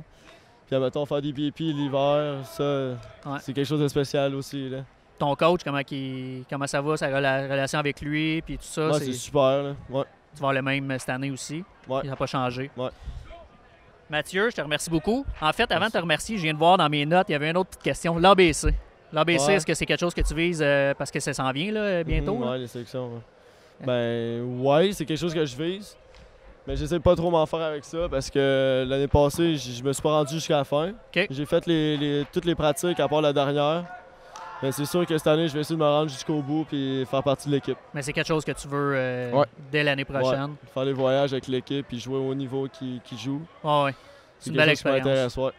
Puis, admettons, faire des BP l'hiver, ça, c'est quelque chose de spécial aussi. Là. Ton coach, comment ça va, sa relation avec lui, puis tout ça? Ouais, c'est super. Là. Ouais. Tu vas avoir le même cette année aussi. Ouais. Il n'a pas changé. Ouais. Mathieu, je te remercie beaucoup. En fait, avant de te remercier, je viens de voir dans mes notes, il y avait une autre petite question. L'ABC. L'ABC, est-ce que c'est quelque chose que tu vises parce que ça s'en vient là, bientôt? Oui, les sélections. Ouais. Ben, ouais, c'est quelque chose que je vise. Mais j'essaie pas trop m'en faire avec ça parce que l'année passée, je me suis pas rendu jusqu'à la fin. Okay. J'ai fait toutes les pratiques à part la dernière. Mais c'est sûr que cette année, je vais essayer de me rendre jusqu'au bout et faire partie de l'équipe. Mais c'est quelque chose que tu veux dès l'année prochaine? Ouais. Faire les voyages avec l'équipe et jouer au niveau qui joue. Oh, oui. C'est une belle expérience. Ouais.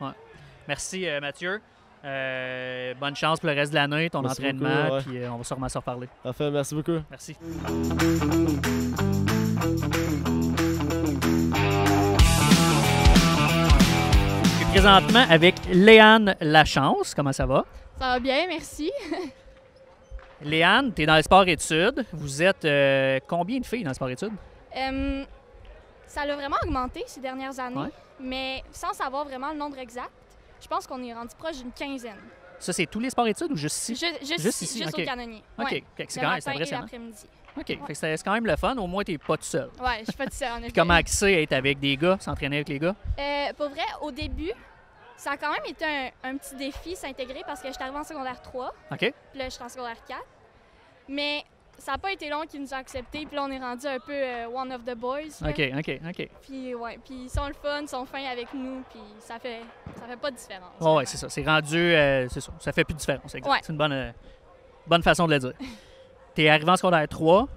Merci Mathieu. Bonne chance pour le reste de l'année, ton entraînement, puis on va sûrement se reparler. Parfait, merci beaucoup. Merci. Je suis présentement avec Léane Lachance. Comment ça va? Ça va bien, merci. Léane, tu es dans le sport-études. Vous êtes combien de filles dans le sport-études? Ça a vraiment augmenté ces dernières années, mais sans savoir vraiment le nombre exact, je pense qu'on est rendu proche d'une quinzaine. Ça, c'est tous les sports-études ou juste ici? Juste ici, juste au canonnier. OK, ouais. C'est quand même impressionnant. L'après-midi. OK, fait que c'est quand même le fun. Au moins, tu n'es pas tout seul. Oui, je suis pas tout seul, en effet. Puis comment c'est être avec des gars, s'entraîner avec les gars? Pour vrai, au début, ça a quand même été un petit défi s'intégrer parce que je suis arrivée en secondaire 3. OK. Puis là, je suis en secondaire 4. Mais ça n'a pas été long qu'ils nous ont acceptés. Puis là, on est rendu un peu one of the boys. Là. OK. Puis ouais, puis ils sont le fun, ils sont fins avec nous. Puis ça fait pas de différence. Oui, c'est ça. C'est rendu, c'est ça. Ça fait plus de différence. Exact. Ouais. C'est une bonne façon de le dire. Tu es arrivé en secondaire 3.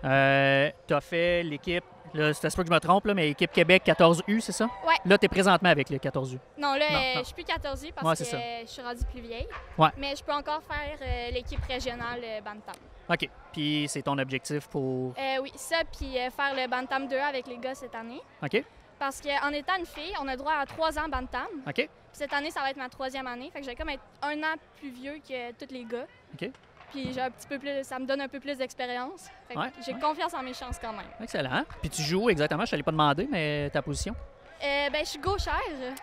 Tu as fait l'équipe, là, c'est pas que je me trompe, là, mais équipe Québec 14U, c'est ça? Ouais. Là, tu es présentement avec le 14U. Non, là, je suis plus 14U parce que je suis rendue plus vieille. Ouais. Mais je peux encore faire l'équipe régionale Bantam. OK. Puis c'est ton objectif pour... Oui, ça, puis faire le Bantam 2 avec les gars cette année. OK. Parce qu'en étant une fille, on a droit à 3 ans bantam. OK. Puis cette année, ça va être ma 3e année. Fait que je vais comme être 1 an plus vieux que tous les gars. OK. Puis j'ai un petit peu plus, ça me donne un peu plus d'expérience. Fait que j'ai confiance en mes chances quand même. Excellent. Puis tu joues exactement, je ne t'allais pas demander, mais ta position? Ben, je suis gauchère.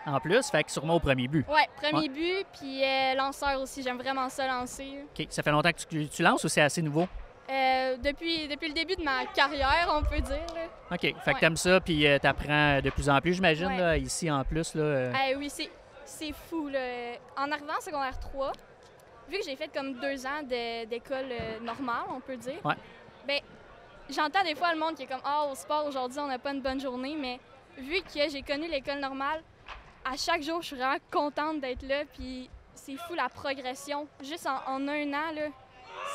En plus, fait que sûrement au premier but. Ouais, premier but, puis lanceur aussi. J'aime vraiment ça lancer. OK. Ça fait longtemps que tu lances ou c'est assez nouveau? Depuis le début de ma carrière, on peut dire. Là. OK. Fait que t'aimes ça, puis t'apprends de plus en plus, j'imagine, là, ici en plus. Là, oui, c'est fou. Là. En arrivant en secondaire 3, vu que j'ai fait comme 2 ans d'école normale, on peut dire, ben, j'entends des fois le monde qui est comme « Ah, au sport, aujourd'hui, on n'a pas une bonne journée », mais vu que j'ai connu l'école normale, à chaque jour, je suis vraiment contente d'être là, puis c'est fou la progression. Juste en 1 an, là,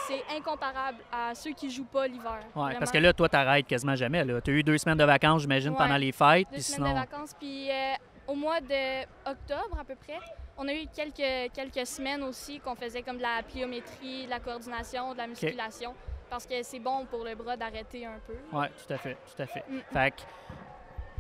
c'est incomparable à ceux qui jouent pas l'hiver. Oui, parce que là, toi, t'arrêtes quasiment jamais. Tu as eu 2 semaines de vacances, j'imagine, pendant les fêtes. 2 semaines de vacances, puis au mois d'octobre, à peu près, on a eu quelques semaines aussi qu'on faisait comme de la pliométrie, de la coordination, de la musculation, parce que c'est bon pour le bras d'arrêter un peu. Oui, tout à fait, tout à fait. Fait que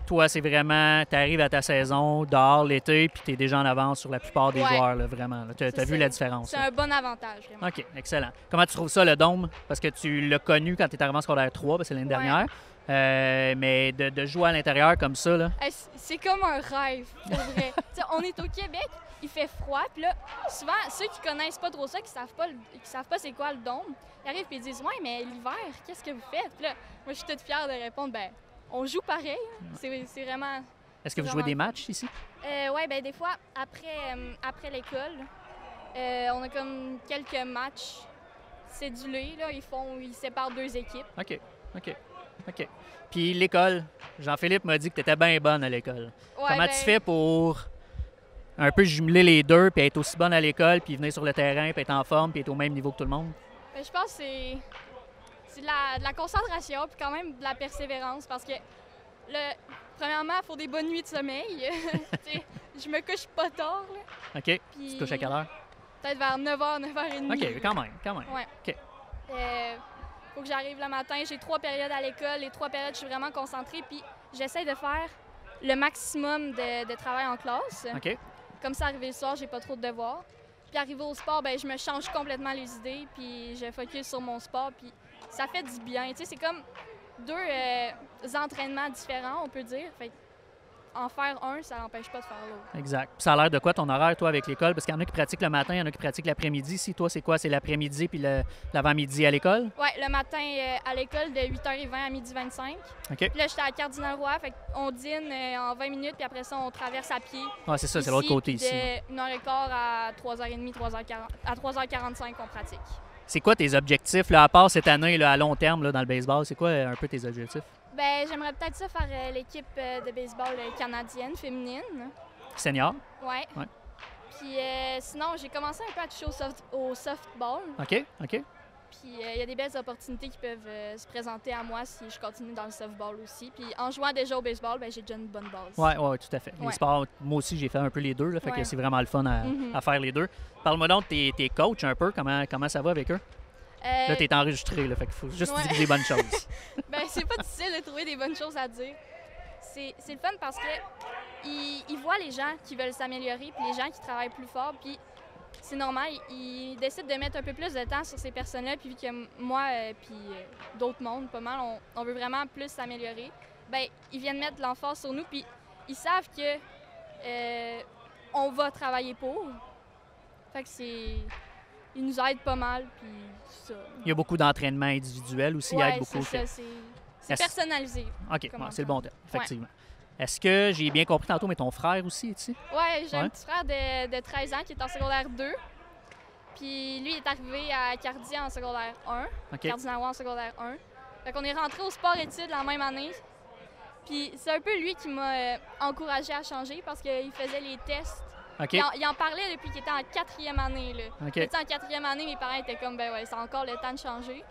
toi, c'est vraiment, tu arrives à ta saison dehors l'été, puis tu es déjà en avance sur la plupart des joueurs, là, vraiment. Tu as vu la différence. C'est un bon avantage, vraiment. OK, excellent. Comment tu trouves ça, le dôme? Parce que tu l'as connu quand tu es arrivé en secondaire 3, c'est l'année dernière. Mais de jouer à l'intérieur comme ça, là... C'est comme un rêve, pour vrai. On est au Québec, il fait froid, puis là, souvent, ceux qui connaissent pas trop ça, qui savent pas c'est quoi le dôme, ils arrivent et ils disent « Ouais, mais l'hiver, qu'est-ce que vous faites? » Puis là, moi, je suis toute fière de répondre « Ben, on joue pareil. » C'est vraiment... Est-ce que vous jouez des matchs ici? Oui, ben des fois, après l'école, on a comme quelques matchs cédulés, là. Ils séparent 2 équipes. OK. Puis l'école, Jean-Philippe m'a dit que tu étais bien bonne à l'école. Comment tu fais pour un peu jumeler les deux, puis être aussi bonne à l'école, puis venir sur le terrain, puis être en forme, puis être au même niveau que tout le monde? Ben, je pense que c'est de la concentration, puis quand même de la persévérance, parce que, premièrement, il faut des bonnes nuits de sommeil. Je me couche pas tard. Là. OK. Puis, tu te couches à quelle heure? Peut-être vers 9h, 9h30. OK, quand même. Ouais. OK. Faut que j'arrive le matin. J'ai 3 périodes à l'école. Les 3 périodes, je suis vraiment concentrée. Puis j'essaie de faire le maximum de travail en classe. OK. Comme ça, arrivé le soir, j'ai pas trop de devoirs. Puis arrivé au sport, ben je me change complètement les idées. Puis je focus sur mon sport. Puis ça fait du bien. Tu sais, c'est comme 2 entraînements différents, on peut dire. Fait en faire un, ça n'empêche pas de faire l'autre. Exact. Puis ça a l'air de quoi ton horaire, toi, avec l'école? Parce qu'il y en a qui pratiquent le matin, il y en a qui pratiquent l'après-midi. Si toi, c'est quoi? C'est l'après-midi puis l'avant-midi à l'école? Oui, le matin à l'école de 8h20 à 12h25. OK. Puis là, j'étais à Cardinal-Roy, fait qu'on dîne en 20 minutes, puis après ça, on traverse à pied. Ah, c'est ça, c'est l'autre côté ici. De 1h15 à 3h30, 3h45, on pratique. C'est quoi tes objectifs, là, à part cette année, là, à long terme, là, dans le baseball? C'est quoi un peu tes objectifs? Ben, j'aimerais peut-être ça faire l'équipe de baseball canadienne, féminine. Senior? Ouais. Puis sinon, j'ai commencé un peu à toucher au softball. OK. Puis il y a des belles opportunités qui peuvent se présenter à moi si je continue dans le softball aussi. Puis en jouant déjà au baseball, ben, j'ai déjà une bonne base. Oui, tout à fait. Les sports, moi aussi, j'ai fait un peu les deux, là, fait que c'est vraiment le fun à faire les deux. Parle-moi donc de tes coachs un peu, comment ça va avec eux? Là, t'es enregistré, là, fait qu'il faut juste dire des bonnes choses. Ben, c'est pas difficile de trouver des bonnes choses à dire. C'est le fun parce que ils voient les gens qui veulent s'améliorer, puis les gens qui travaillent plus fort, puis c'est normal, ils décident de mettre un peu plus de temps sur ces personnes-là, puis vu que moi puis d'autres mondes, pas mal, on veut vraiment plus s'améliorer, ben ils viennent mettre de l'emphase sur nous, puis ils savent que on va travailler pour. Fait que ils nous aident pas mal, puis ça. Il y a beaucoup d'entraînements individuels aussi, ouais, ils aident beaucoup. C'est personnalisé. OK, c'est le bon terme, effectivement. Ouais. Est-ce que j'ai bien compris tantôt, mais ton frère aussi, tu sais? Oui, j'ai un petit frère de 13 ans qui est en secondaire 2. Puis lui, il est arrivé à Cardier en secondaire 1, Cardinal-Roy en secondaire 1. Fait qu'on est rentré au sport-études la même année. Puis c'est un peu lui qui m'a encouragé à changer parce qu'il faisait les tests. Okay. Il en parlait depuis qu'il était en 4e année. Là. En 4e année, mes parents étaient comme, ben ouais, c'est encore le temps de changer.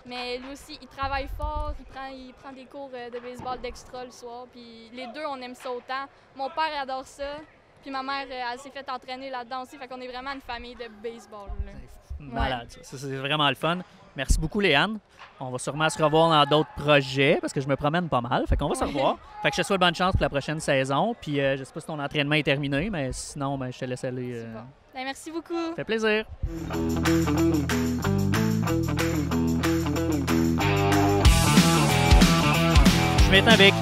Mais lui aussi, il travaille fort, il prend des cours de baseball d'extra le soir. Puis les deux, on aime ça autant. Mon père adore ça. Puis ma mère, elle s'est fait entraîner là-dedans aussi. Fait qu'on est vraiment une famille de baseball. Là. Malade, ça. C'est vraiment le fun. Merci beaucoup, Léane. On va sûrement se revoir dans d'autres projets parce que je me promène pas mal. Fait qu'on va se revoir. Fait que je te souhaite bonne chance pour la prochaine saison. Puis je sais pas si ton entraînement est terminé, mais sinon, je te laisse aller. Bon. Ben, merci beaucoup. Ça fait plaisir. Je suis maintenant avec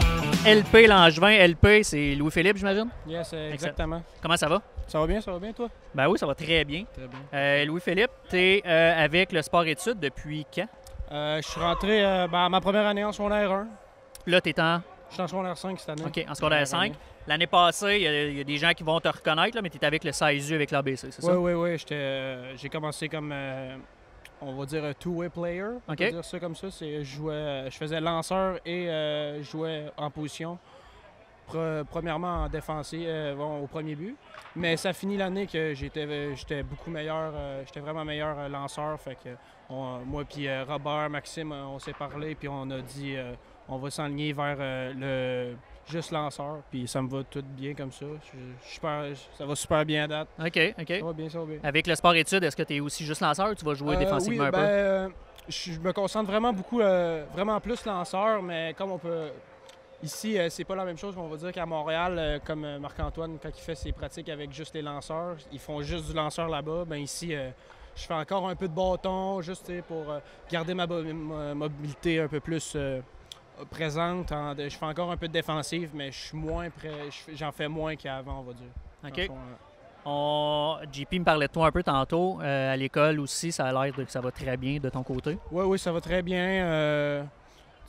LP Langevin. LP, c'est Louis-Philippe, j'imagine? Yes, exactement. Comment ça va? Ça va bien, toi? Ben oui, ça va très bien. Très bien. Louis-Philippe, tu es avec le sport-études depuis quand? Je suis rentré à ma première année en secondaire 1. Là, tu es en... Je suis en secondaire 5 cette année. OK, en secondaire 5. L'année passée, il y a des gens qui vont te reconnaître, là, mais tu étais avec le SAISU, avec l'ABC, c'est ça? Oui. J'ai commencé comme, on va dire, un two-way player. On OK. va dire ça comme ça. Je faisais lanceur et je jouais en position. Premièrement en défensif, au premier but. Mais ça finit l'année que j'étais beaucoup meilleur. J'étais vraiment meilleur lanceur. Fait que moi puis Robert, Maxime, on s'est parlé puis on a dit on va s'enligner vers le juste lanceur. Puis ça me va tout bien comme ça. Ça va super bien à date. OK. Ça va bien. Avec le sport-études, est-ce que tu es aussi juste lanceur ou tu vas jouer défensivement un peu? Je me concentre vraiment beaucoup, vraiment plus lanceur, mais comme on peut... Ici, c'est pas la même chose, on va dire qu'à Montréal, comme Marc-Antoine, quand il fait ses pratiques avec juste les lanceurs, ils font juste du lanceur là-bas. Bien ici, je fais encore un peu de bâton, juste pour garder ma mobilité un peu plus présente. Je fais encore un peu de défensive, mais je suis moins prêt, j'en fais moins qu'avant, on va dire. OK. JP me parlait de toi un peu tantôt. À l'école aussi, ça a l'air que ça va très bien de ton côté. Oui, ça va très bien.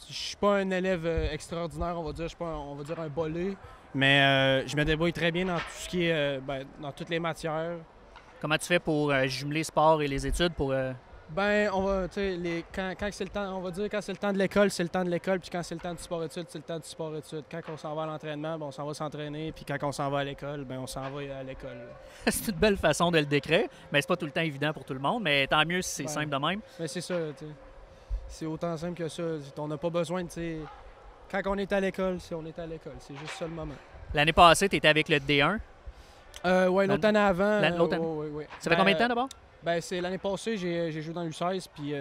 Je suis pas un élève extraordinaire, on va dire. Je suis pas, on va dire, un bolé. Mais je me débrouille très bien dans tout ce qui est, dans toutes les matières. Comment tu fais pour jumeler sport et les études pour... On va, tu sais, quand c'est le temps, on va dire, quand c'est le temps de l'école, c'est le temps de l'école. Puis quand c'est le temps du sport-études, c'est le temps du sport-études. Quand on s'en va à l'entraînement, on s'en va s'entraîner. Puis quand on s'en va à l'école, on s'en va à l'école. C'est une belle façon de le décrire. Mais c'est pas tout le temps évident pour tout le monde. Mais tant mieux si c'est simple de même. Mais c'est ça, tu sais. C'est autant simple que ça. On n'a pas besoin de, tu sais... Quand on est à l'école, on est à l'école. C'est juste ça le moment. L'année passée, tu étais avec le D1. Oui, l'autre année avant. Oui. Ça fait combien de temps d'abord? C'est l'année passée, j'ai joué dans l'U16. Puis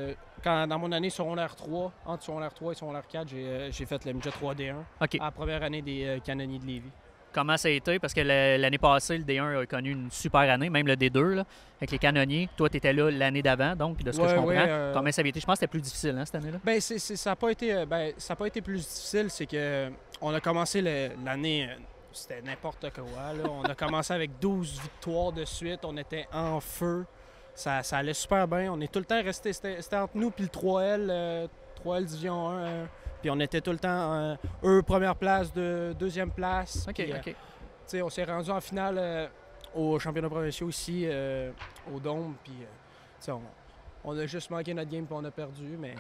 dans mon année secondaire 3, entre secondaire 3 et secondaire 4, j'ai fait le midget 3D1 OK. à la première année des Canonniers de Lévis. Comment ça a été? Parce que l'année passée, le D1 a connu une super année, même le D2, là, avec les Canonniers. Toi, tu étais là l'année d'avant, donc, de ce que je comprends. Comment ça avait été? Je pense que c'était plus difficile, cette année-là? Ça n'a pas été plus difficile. C'est que on a commencé l'année, c'était n'importe quoi. Là. On a commencé avec 12 victoires de suite. On était en feu. Ça allait super bien. On est tout le temps resté. C'était entre nous puis le 3L, 3L Division 1. Puis on était tout le temps, eux, première place, deuxième place. OK, puis, OK. On s'est rendu en finale au championnat provincial ici, au Dôme. Puis on a juste manqué notre game puis on a perdu. Mais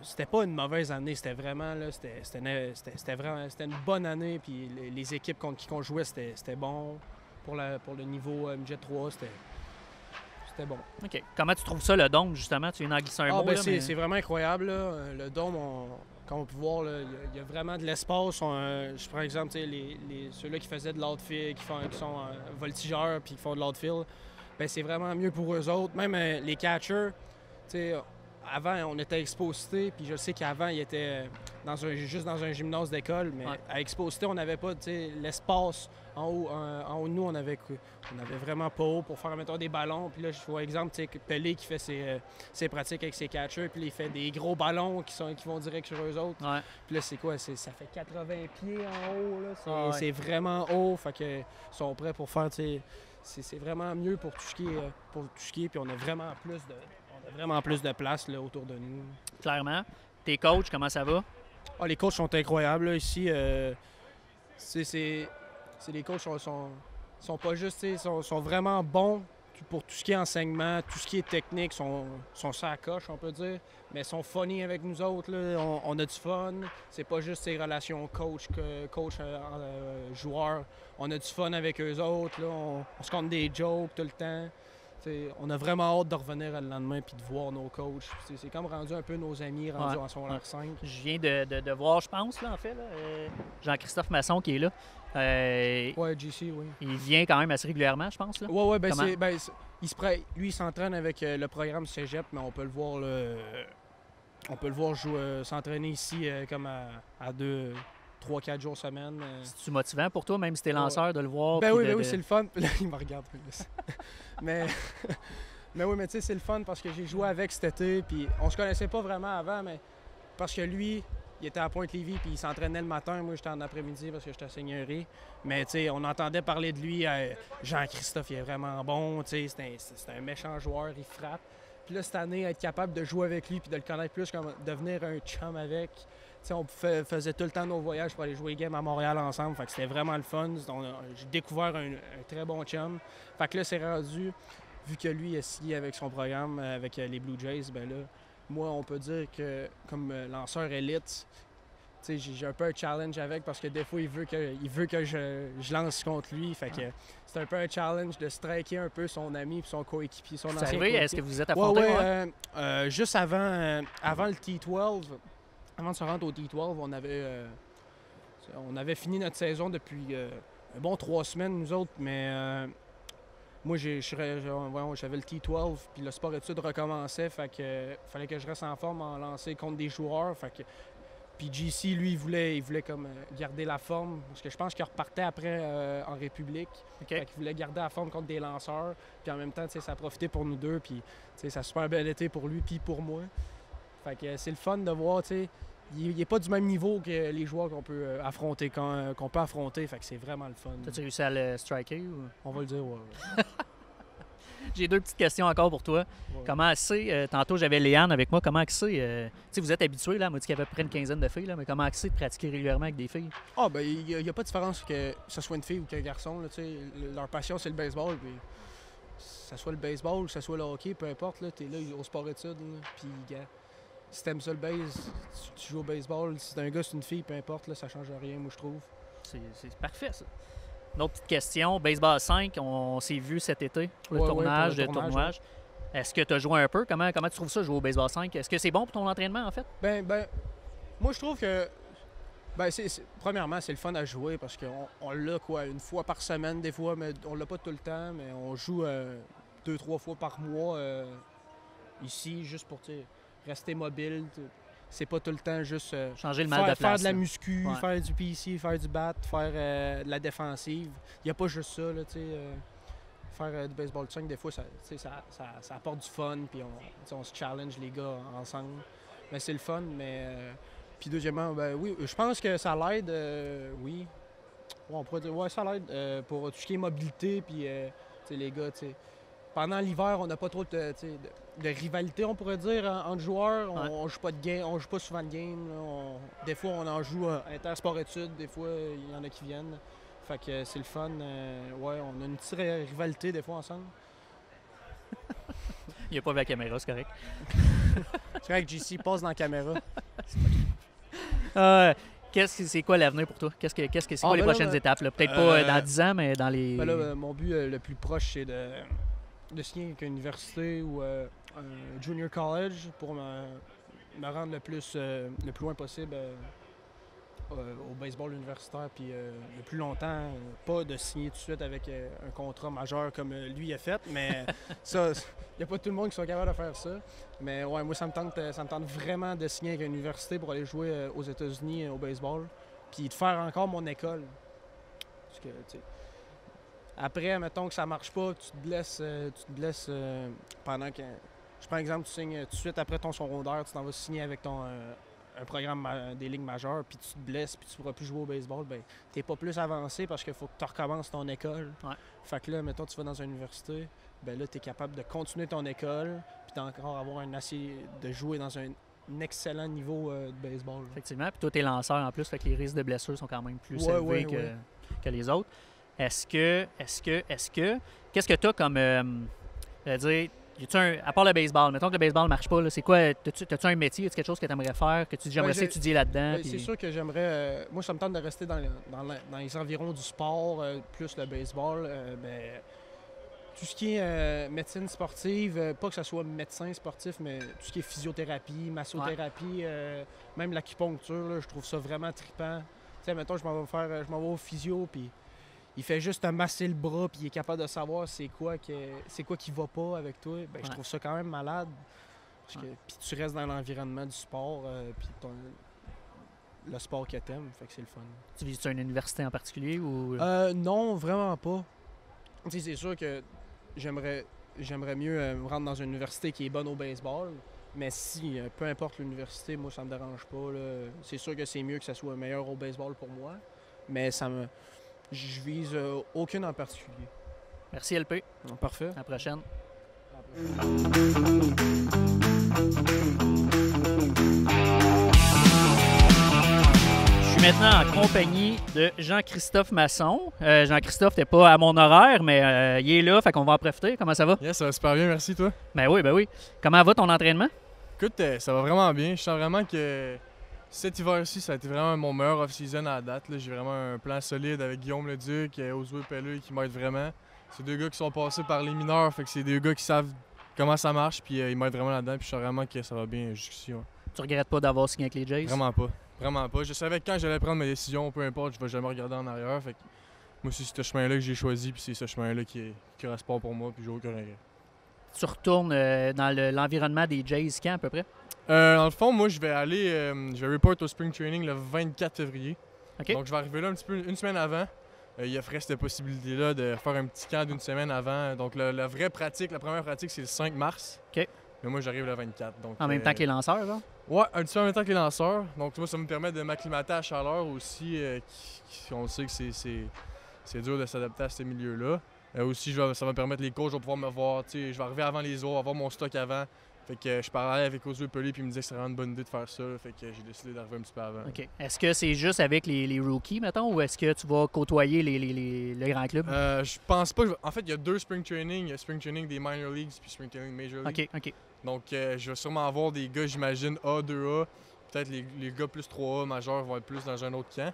c'était pas une mauvaise année. C'était vraiment, là, c'était une bonne année. Puis les équipes contre qui on jouait, c'était bon. Pour le niveau midget 3, c'était bon. OK. Comment tu trouves ça, le Dôme, justement? Tu viens d'en glisser un mot. C'est vraiment incroyable. Là. Le Dôme, comme on peut voir, il y a vraiment de l'espace. Je prends exemple, ceux-là qui faisaient de l'outfield, qui sont voltigeurs puis qui font de l'outfield, c'est vraiment mieux pour eux autres. Même les catchers, avant, on était à Exposité, puis je sais qu'avant, ils étaient juste dans un gymnase d'école, mais à Exposité, on n'avait pas l'espace en haut de nous, on avait vraiment pas haut pour faire, mettons, des ballons. Puis là, je vois exemple, Pelé qui fait ses pratiques avec ses catchers, puis là, il fait des gros ballons qui vont direct sur eux autres. Ouais. Puis là, c'est quoi? Ça fait 80 pieds en haut, là. C'est vraiment haut, fait que ils sont prêts pour faire, c'est vraiment mieux pour tout ce qui est, puis on a vraiment plus de place là, autour de nous. Clairement. Tes coachs, comment ça va? Les coachs sont incroyables là, ici. Les coachs sont pas juste, sont vraiment bons pour tout ce qui est enseignement, tout ce qui est technique, sont ça à coche, on peut dire, mais sont funny avec nous autres. Là. On a du fun. C'est pas juste ces relations coach-joueur. On a du fun avec eux autres. Là. On se compte des jokes tout le temps. On a vraiment hâte de revenir le lendemain et de voir nos coachs. C'est comme rendu un peu nos amis rendus en secondaire 5. Je viens de voir, je pense, là, en fait, Jean-Christophe Masson qui est là. Oui, JC, oui. Il vient quand même assez régulièrement, je pense. Là. Oui, Lui, il s'entraîne avec le programme Cégep, mais on peut le voir s'entraîner ici comme à 3-4 jours semaine. C'est-tu motivant pour toi, même si t'es lanceur, de le voir? Ben oui, c'est le fun. Là, il me regarde. mais oui, mais tu sais, c'est le fun parce que j'ai joué avec cet été, puis on se connaissait pas vraiment avant, mais parce que lui, il était à Pointe-Lévis, puis il s'entraînait le matin. Moi, j'étais en après-midi parce que j'étais à Seigneurie. Mais tu sais, on entendait parler de lui. Jean-Christophe, il est vraiment bon. Tu sais, c'est un méchant joueur, il frappe. Puis là, cette année, être capable de jouer avec lui puis de le connaître plus, comme devenir un chum avec. Tu sais, on faisait tout le temps nos voyages pour aller jouer game à Montréal ensemble. Fait que c'était vraiment le fun. J'ai découvert un très bon chum. Fait que là, c'est rendu, vu que lui est signé avec son programme, avec les Blue Jays, ben là, moi, on peut dire que comme lanceur élite, j'ai un peu un challenge avec parce que des fois, il veut que je lance contre lui. Fait que c'est un peu un challenge de striker un peu son ami et son coéquipier. Son ancien coéquipier. Est-ce que vous êtes affrontés? Juste avant le T12, avant de se rendre au T12, on avait fini notre saison depuis un bon 3 semaines, nous autres, mais moi, j'avais le T12, puis le sport-études recommençait, fait que fallait que je reste en forme en lancer contre des joueurs. Puis JC, lui, il voulait comme garder la forme, parce que je pense qu'il repartait après en République. Okay. Fait qu'il voulait garder la forme contre des lanceurs. Puis en même temps, ça a profité pour nous deux. Puis ça a super bien été pour lui puis pour moi. Fait que c'est le fun de voir, il n'est pas du même niveau que les joueurs qu'on peut affronter, qu'on peut affronter. Fait que c'est vraiment le fun. T'as-tu réussi à le striker? Ou... On va le dire, ouais. J'ai 2 petites questions encore pour toi. Ouais. Comment c'est, tantôt j'avais Léane avec moi, comment c'est, vous êtes habitués, là, elle m'a dit qu'il y avait à peu près une quinzaine de filles, là, mais comment c'est de pratiquer régulièrement avec des filles? Ah, ben il n'y a pas de différence que ce soit une fille ou qu'un garçon, là, leur passion c'est le baseball, puis que ce soit le baseball, que ce soit le hockey, peu importe, là, t'es là au sport-études, puis si t'aimes ça le base, tu joues au baseball, si c'est un gars, c'est une fille, peu importe, là, ça change rien, moi je trouve. C'est parfait, ça. Une autre petite question, Baseball 5, on s'est vu cet été pour le tournage. Ouais. Est-ce que tu as joué un peu? Comment tu trouves ça, jouer au Baseball 5? Est-ce que c'est bon pour ton entraînement, en fait? Ben, moi, je trouve que, premièrement, c'est le fun à jouer parce qu'on l'a, une fois par semaine, des fois, mais on l'a pas tout le temps, mais on joue 2-3 fois par mois ici, juste pour, rester mobile. C'est pas tout le temps juste changer le mal de place, faire de la muscu, faire du PC, faire du bat, faire de la défensive. Il n'y a pas juste ça, là, faire du baseball 5, des fois, ça apporte du fun, puis on se challenge les gars ensemble. Mais c'est le fun, mais... puis deuxièmement, oui, je pense que ça l'aide, oui. On pourrait dire, ça l'aide pour tout ce qui est mobilité, puis les gars, pendant l'hiver, on n'a pas trop de rivalité, on pourrait dire, entre joueurs. On joue pas de game, on joue pas souvent de game. Des fois, on en joue inter-sport-études. Des fois, il y en a qui viennent. Fait que c'est le fun. On a une petite rivalité des fois ensemble. Il n'y a pas vu la caméra, c'est correct. C'est vrai que JC passe dans la caméra. C'est quoi l'avenir pour toi? C'est quoi les prochaines étapes? Peut-être pas dans 10 ans, mais dans les... Mon but le plus proche, c'est de signer avec une université ou un junior college pour me rendre le plus loin possible au baseball universitaire, puis le plus longtemps, pas de signer tout de suite avec un contrat majeur comme lui a fait, mais ça, il n'y a pas tout le monde qui sont capables de faire ça. Mais ouais, moi, ça me tente vraiment de signer avec une université pour aller jouer aux États-Unis au baseball, puis de faire encore mon école. Parce que, tu sais, après, mettons que ça marche pas, tu te blesses pendant que... Je prends exemple, tu signes tout de suite après ton secondaire, tu t'en vas signer avec un programme des ligues majeures, puis tu te blesses, puis tu pourras plus jouer au baseball, ben t'es pas plus avancé parce qu'il faut que tu recommences ton école. Ouais. Fait que là, mettons, tu vas dans une université, ben là, tu es capable de continuer ton école, puis d'encore avoir de jouer dans un excellent niveau de baseball. Effectivement, puis toi, t'es lanceur en plus, fait que les risques de blessures sont quand même plus élevés que les autres. Qu'est-ce que tu as comme, à part le baseball, mettons que le baseball ne marche pas, c'est quoi, as-tu un métier, quelque chose que tu aimerais faire, que tu dis j'aimerais étudier là-dedans? C'est sûr que j'aimerais, moi ça me tente de rester dans les environs du sport, plus le baseball, tout ce qui est médecine sportive, pas que ce soit médecin sportif, mais tout ce qui est physiothérapie, massothérapie, même l'acupuncture, je trouve ça vraiment trippant. Tu sais, mettons, je m'en vais au physio, puis il fait juste te masser le bras puis il est capable de savoir c'est quoi qui va pas avec toi. Ben, je trouve ça quand même malade. Parce que puis tu restes dans l'environnement du sport puis le sport que t'aimes, fait que c'est le fun. Tu vises-tu une université en particulier ou... Non, vraiment pas. Tu sais, c'est sûr que j'aimerais mieux me rendre dans une université qui est bonne au baseball. Mais si, peu importe l'université, moi, ça me dérange pas. Là. C'est sûr que c'est mieux que ça soit meilleur au baseball pour moi. Mais je vise aucune en particulier. Merci, LP. Parfait. À la prochaine. Je suis maintenant en compagnie de Jean-Christophe Masson. Jean-Christophe, t'es pas à mon horaire, mais il est là, fait qu'on va en profiter. Comment ça va? Yes, ça va super bien, merci, toi. Ben oui. Comment va ton entraînement? Écoute, ça va vraiment bien. Je sens vraiment que cet hiver-ci, ça a été vraiment mon meilleur off-season à la date. J'ai vraiment un plan solide avec Guillaume Leduc et Josué Pelleux qui m'aident vraiment. C'est deux gars qui sont passés par les mineurs, fait que c'est deux gars qui savent comment ça marche, puis ils m'aident vraiment là-dedans, puis je sens vraiment que ça va bien jusqu'ici. Ouais. Tu regrettes pas d'avoir signé avec les Jays? Vraiment pas. Vraiment pas. Je savais que quand j'allais prendre mes décisions, peu importe, je vais jamais regarder en arrière. Fait que moi, c'est ce chemin-là que j'ai choisi, puis c'est ce chemin-là qui correspond pour moi, puis j'ai aucun regret. Tu retournes dans l'environnement des Jays quand, à peu près? Dans le fond, moi, je vais report au spring training le 24 février. Okay. Donc, je vais arriver là un petit peu une semaine avant. Il offrait cette possibilité-là de faire un petit camp d'une semaine avant. Donc, la première pratique, c'est le 5 mars. OK. Mais moi, j'arrive le 24. Donc, en même temps que les lanceurs, là? Ouais, un petit peu en même temps que les lanceurs. Donc, moi, ça me permet de m'acclimater à la chaleur aussi. On sait que c'est dur de s'adapter à ce milieu-là. Aussi, ça va me permettre, les coachs vont pouvoir me voir. Je vais arriver avant les autres, avoir mon stock avant. Fait que je parlais avec Josué Pelleux puis il me disait que c'était vraiment une bonne idée de faire ça. Fait que j'ai décidé d'arriver un petit peu avant. OK. Est-ce que c'est juste avec les rookies, mettons, ou est-ce que tu vas côtoyer les grands clubs? Je pense pas. En fait, il y a deux spring training. Il y a spring training des minor leagues puis spring training major league. OK. Donc, je vais sûrement avoir des gars, j'imagine, A, 2A. Peut-être les gars plus 3A majeurs vont être plus dans un autre camp.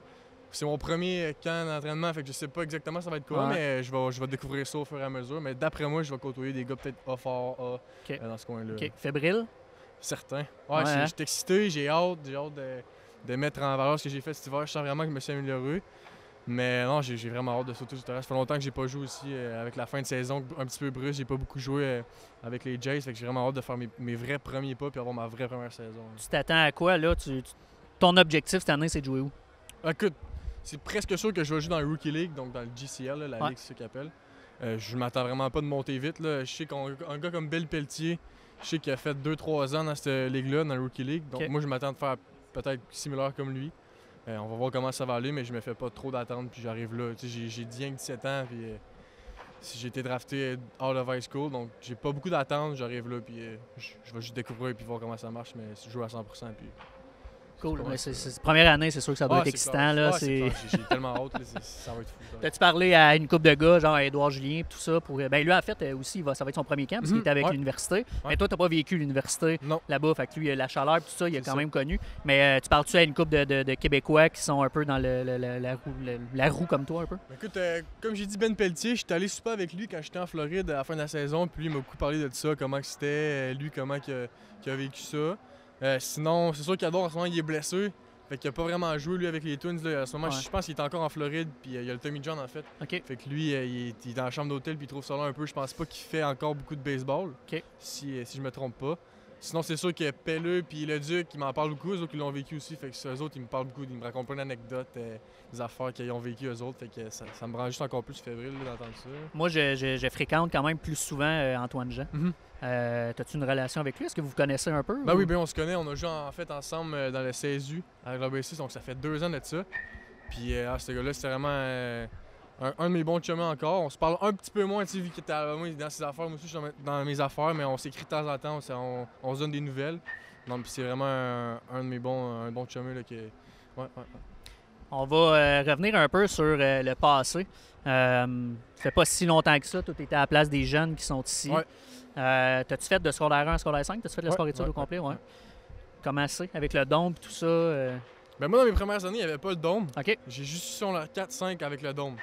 C'est mon premier camp d'entraînement, fait que je sais pas exactement ça va être quoi, mais je vais découvrir ça au fur et à mesure. Mais d'après moi, je vais côtoyer des gars peut-être A fort, A dans ce coin-là. OK. Fébrile? Certain. Ouais, je suis excité, j'ai hâte de mettre en valeur ce que j'ai fait cet hiver. Je sens vraiment que je me suis amélioré. Mais non, j'ai vraiment hâte de sauter sur le terrain. Ça fait longtemps que j'ai pas joué aussi avec la fin de saison un petit peu brusque. J'ai pas beaucoup joué avec les Jays, fait que j'ai vraiment hâte de faire mes vrais premiers pas puis avoir ma vraie première saison. Tu t'attends à quoi, là? Ton objectif cette année, c'est de jouer où? Écoute, c'est presque sûr que je vais jouer dans la Rookie League, donc dans le GCL, là, la ligue, c'est ce qu'ils appellent. Je m'attends vraiment pas de monter vite. Là. Je sais qu'un gars comme Bill Pelletier, je sais qu'il a fait 2-3 ans dans cette ligue-là, dans la Rookie League. Donc moi, je m'attends de faire peut-être similaire comme lui. On va voir comment ça va aller, mais je me fais pas trop d'attente, puis j'arrive là. J'ai 17 ans, puis j'ai été drafté out of high school, donc j'ai pas beaucoup d'attente. J'arrive là, puis je vais juste découvrir puis voir comment ça marche, mais je joue à 100%. Puis cool. Mais première année, c'est sûr que ça doit être excitant. Là, j'ai tellement hâte. Là, ça va être fou. T'as-tu parlé à une couple de gars, genre Édouard Julien, tout ça? Ben lui, en fait, aussi, ça va être son premier camp parce qu'il était avec l'université. Mais toi, t'as pas vécu l'université là-bas. Fait que lui, la chaleur et tout ça, il a quand même connu. Mais tu parles-tu à une couple de Québécois qui sont un peu dans la roue comme toi, un peu? Écoute, comme j'ai dit, Ben Pelletier, j'étais allé souper avec lui quand j'étais en Floride à la fin de la saison. Puis lui, il m'a beaucoup parlé de ça, comment c'était, lui, comment il a vécu ça. Sinon, c'est sûr qu'Ador, en ce moment, il est blessé. Fait qu'il a pas vraiment joué, lui, avec les Twins. Là. En ce moment, je pense qu'il est encore en Floride. Puis il y a le Tommy John, en fait. Okay. Fait que lui, il est dans la chambre d'hôtel. Puis il trouve ça là un peu. Je pense pas qu'il fait encore beaucoup de baseball. Okay. Si je me trompe pas. Sinon, c'est sûr que Pelleux puis Leduc, ils m'en parlent beaucoup. Eux autres, ils l'ont vécu aussi. Fait que eux autres, ils me parlent beaucoup. Ils me racontent plein d'anecdotes, des affaires qu'ils ont vécues eux autres. Fait que ça me rend juste encore plus fébrile d'entendre ça. Moi, je fréquente quand même plus souvent Antoine Jean. T'as-tu une relation avec lui? Est-ce que vous vous connaissez un peu? Ben oui, on se connaît. On a joué en fait ensemble dans le CSU à l'ABC, donc ça fait 2 ans de ça. Puis ce gars-là, c'était vraiment un de mes bons chemins encore. On se parle un petit peu moins, tu sais, vu qu'il était dans ses affaires. Moi aussi, je suis dans mes affaires, mais on s'écrit de temps en temps. On se donne des nouvelles. Donc, c'est vraiment un de mes bons chemins là, qui est... Ouais. On va revenir un peu sur le passé. Ça fait pas si longtemps que ça. Tu étais à la place des jeunes qui sont ici. Ouais. T'as-tu fait de secondaire 1 à secondaire 5? T'as-tu fait de la sport-études au complet? Ouais. Comment c'est? Avec le dôme et tout ça? Ben moi, dans mes premières années, il n'y avait pas le dôme. OK. J'ai juste eu sur le 4-5 avec le dôme.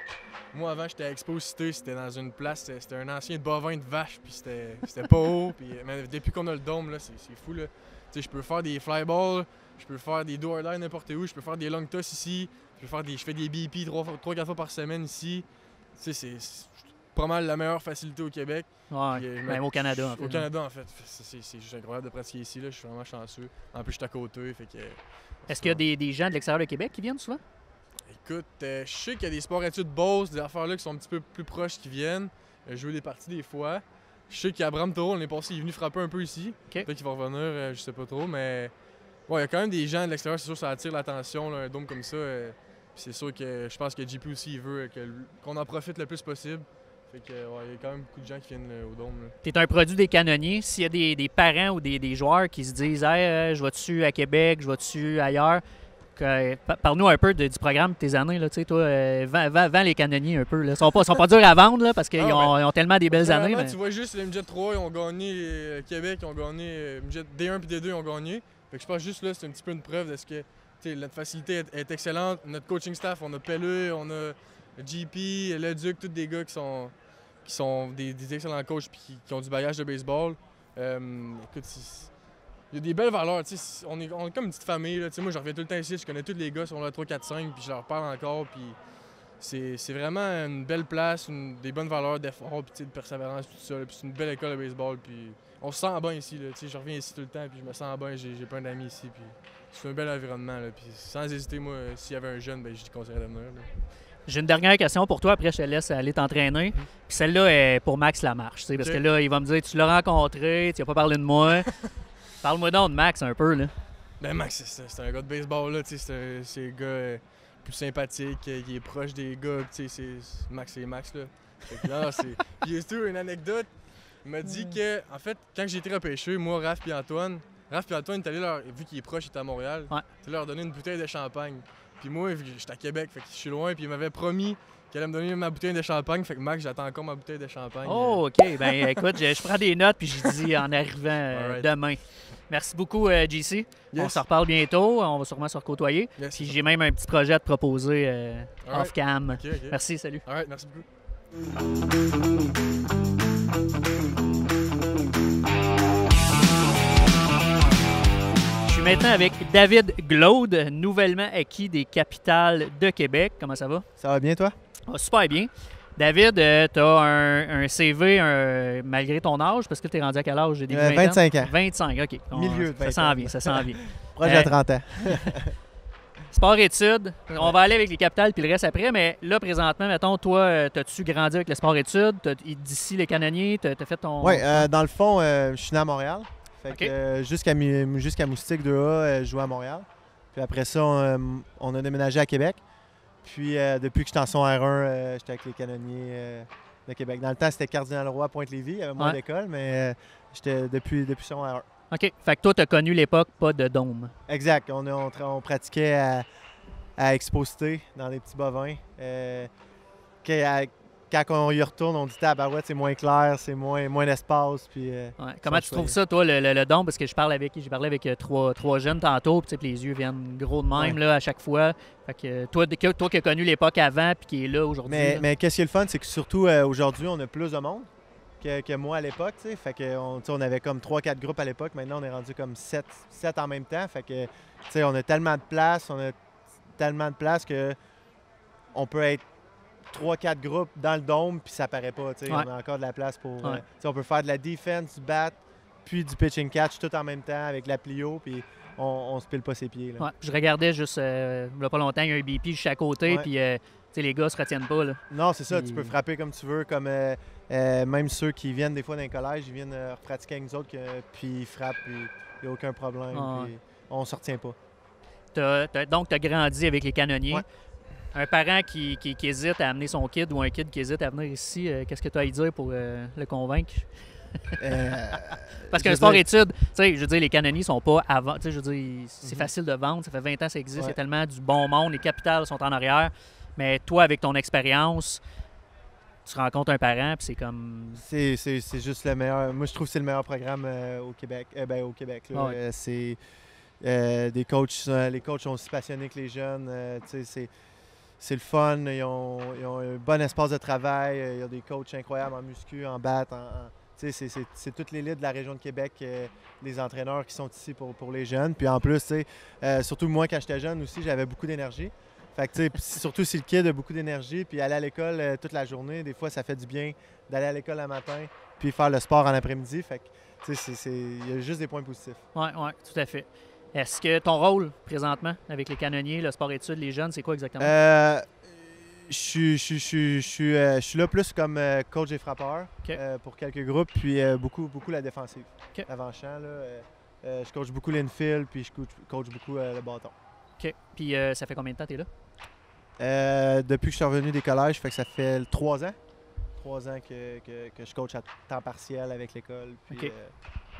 Moi, avant, j'étais à Expo Cité. C'était dans une place, c'était un ancien bovin de vache, puis c'était pas haut. Puis, mais depuis qu'on a le dôme, là, c'est fou. Là. Tu sais, je peux faire des fly balls, je peux faire des do-or-die n'importe où, je peux faire des long toss ici, je fais des BP 3-4 fois par semaine ici. c'est pas mal la meilleure facilité au Québec. Ouais, même au Canada, en fait. Au Canada, en fait. C'est juste incroyable de pratiquer ici. Là. Je suis vraiment chanceux. En plus, je suis à côté. Est-ce qu'il y a des gens de l'extérieur de Québec qui viennent souvent? Écoute, je sais qu'il y a des sports-études Beauce, des affaires-là qui sont un petit peu plus proches qui viennent. Jouer des parties des fois. Je sais qu'Abraham Taureau, l'année passée, il est venu frapper un peu ici. Okay. Peut-être qu'il va revenir, je sais pas trop. Mais ouais, il y a quand même des gens de l'extérieur. C'est sûr que ça attire l'attention, un dôme comme ça. C'est sûr que je pense que JP aussi, il veut qu'on en profite le plus possible. Fait que, ouais, il y a quand même beaucoup de gens qui viennent au dôme. Tu es un produit des Canonniers. S'il y a des parents ou des joueurs qui se disent hey, je vais-tu à Québec, je vais-tu ailleurs, parle-nous un peu du programme de tes années. Là, toi, vends les Canonniers un peu. Là. Ils sont pas durs à vendre là, parce qu'ils ont tellement des belles années. Mais... Tu vois juste les Midget 3, ils ont gagné Québec, ils ont gagné Midget D1 et D2, ils ont gagné. Fait que je pense juste là, c'est un petit peu une preuve de ce que notre facilité est excellente. Notre coaching staff, on a Pelleux, on a JP, Le Duc, tous des gars qui sont des excellents coachs et qui ont du bagage de baseball. Écoute, il y a des belles valeurs. On est comme une petite famille. Là. Moi, je reviens tout le temps ici, je connais tous les gars, sont là 3, 4, 5, puis je leur parle encore. Puis c'est vraiment une belle place, des bonnes valeurs d'effort, puis de persévérance, tout ça. Puis c'est une belle école de baseball. Puis on se sent bien ici. Là. Je reviens ici tout le temps, puis je me sens bien. J'ai plein d'amis ici. Puis c'est un bel environnement. Là. Puis sans hésiter, moi, s'il y avait un jeune, je lui conseillerais de venir. Là. J'ai une dernière question pour toi, après je te laisse aller t'entraîner. Puis celle-là est pour Max Lamarche, parce que là, il va me dire, tu l'as rencontré, tu n'as pas parlé de moi. Parle-moi donc de Max un peu. Là. Ben Max, c'est un gars de baseball, là, c'est un gars plus sympathique, il est proche des gars, Max, c'est Max. Là. Puis il y a toujours une anecdote, il m'a dit que, en fait, quand j'ai été repêché, moi, Raph et Antoine est allé vu qu'il est proche, il était à Montréal, il leur donner une bouteille de champagne. Puis moi, j'étais à Québec, fait que je suis loin, puis il m'avait promis qu'elle allait me donner ma bouteille de champagne. Fait que Max, j'attends encore ma bouteille de champagne. Oh, OK. Ben écoute, je prends des notes, puis je dis en arrivant demain. Merci beaucoup, JC. Yes. On se reparle bientôt. On va sûrement se recôtoyer. Yes, puis j'ai même un petit projet à te proposer off-cam. Okay. Merci, salut. All right, merci beaucoup. Je suis maintenant avec David Glaude, nouvellement acquis des Capitales de Québec. Comment ça va? Ça va bien, toi? Super bien. David, tu as un CV malgré ton âge, parce que tu es rendu à quel âge? 25 ans. 25, OK. Milieu de 20 ans. Ça s'en vient. Proche de 30 ans. Sport-études, on va aller avec les Capitales puis le reste après, mais là, présentement, mettons, toi, t'as-tu grandi avec le sport-études? D'ici les Canonniers, t'as fait ton... Oui, dans le fond, je suis né à Montréal. Fait que jusqu'à Moustique 2A, je jouais à Montréal. Puis après ça, on a déménagé à Québec. Puis depuis que j'étais en son R1, j'étais avec les Canonniers de Québec. Dans le temps, c'était Cardinal-Roy, Pointe-Lévis. Il y avait moins d'école, mais j'étais depuis son R1. OK. Fait que toi, tu as connu l'époque pas de dôme. Exact. On pratiquait à Exposité dans des petits bovins. Quand on y retourne, on dit tabarouette, c'est moins clair, c'est moins d'espace. Puis, comment tu trouves ça, toi, le dôme? Parce que j'ai parlé avec trois jeunes tantôt, puis les yeux viennent gros de même là, à chaque fois. Fait que toi qui as connu l'époque avant puis qui est là aujourd'hui. Mais qu'est-ce qui est le fun, c'est que surtout aujourd'hui, on a plus de monde que moi à l'époque. Fait que on avait comme 3-4 groupes à l'époque. Maintenant, on est rendu comme 7 en même temps. Fait que on a tellement de place, que on peut être 3-4 groupes dans le dôme, puis ça paraît pas. On a encore de la place pour... on peut faire de la defense, du bat, puis du pitching catch tout en même temps avec la plio, puis on se pile pas ses pieds. Là. Ouais, je regardais juste, il n'y a pas longtemps, il y a un BP juste à côté, puis les gars se retiennent pas. Là. Non, c'est ça. Tu peux frapper comme tu veux, comme même ceux qui viennent des fois d'un collège, ils viennent pratiquer avec nous autres, puis ils frappent, puis il n'y a aucun problème, puis on se retient pas. Donc, tu as grandi avec les Canonniers. Ouais. Un parent qui hésite à amener son kid ou un kid qui hésite à venir ici, qu'est-ce que tu as à y dire pour le convaincre? Parce qu'un sport-études, je veux dire, les Canonniers sont pas avant. Je veux dire, c'est facile de vendre, ça fait 20 ans que ça existe, il y a tellement du bon monde, les Capitales sont en arrière. Mais toi, avec ton expérience, tu rencontres un parent, puis c'est comme... C'est juste le meilleur. Moi, je trouve que c'est le meilleur programme au Québec. Au Québec. Là. C'est des coachs, les coachs sont aussi passionnés que les jeunes. C'est le fun, ils ont un bon espace de travail, il y a des coachs incroyables en muscu, en bat, c'est toute l'élite de la région de Québec, les entraîneurs qui sont ici pour les jeunes. Puis en plus, surtout moi, quand j'étais jeune aussi, j'avais beaucoup d'énergie. Fait que, surtout si le kid a beaucoup d'énergie, puis aller à l'école toute la journée, des fois, ça fait du bien d'aller à l'école le matin, puis faire le sport en après-midi. Fait que, il y a juste des points positifs. Oui, tout à fait. Est-ce que ton rôle, présentement, avec les canonniers, le sport-études, les jeunes, c'est quoi exactement? Je suis là plus comme coach des frappeurs pour quelques groupes, puis beaucoup la défensive. Avant-champ, je coach beaucoup l'infield, puis je coach beaucoup le bâton. OK. Puis ça fait combien de temps que tu es là? Depuis que je suis revenu des collèges, fait que ça fait 3 ans. 3 ans que je coach à temps partiel avec l'école. Puis,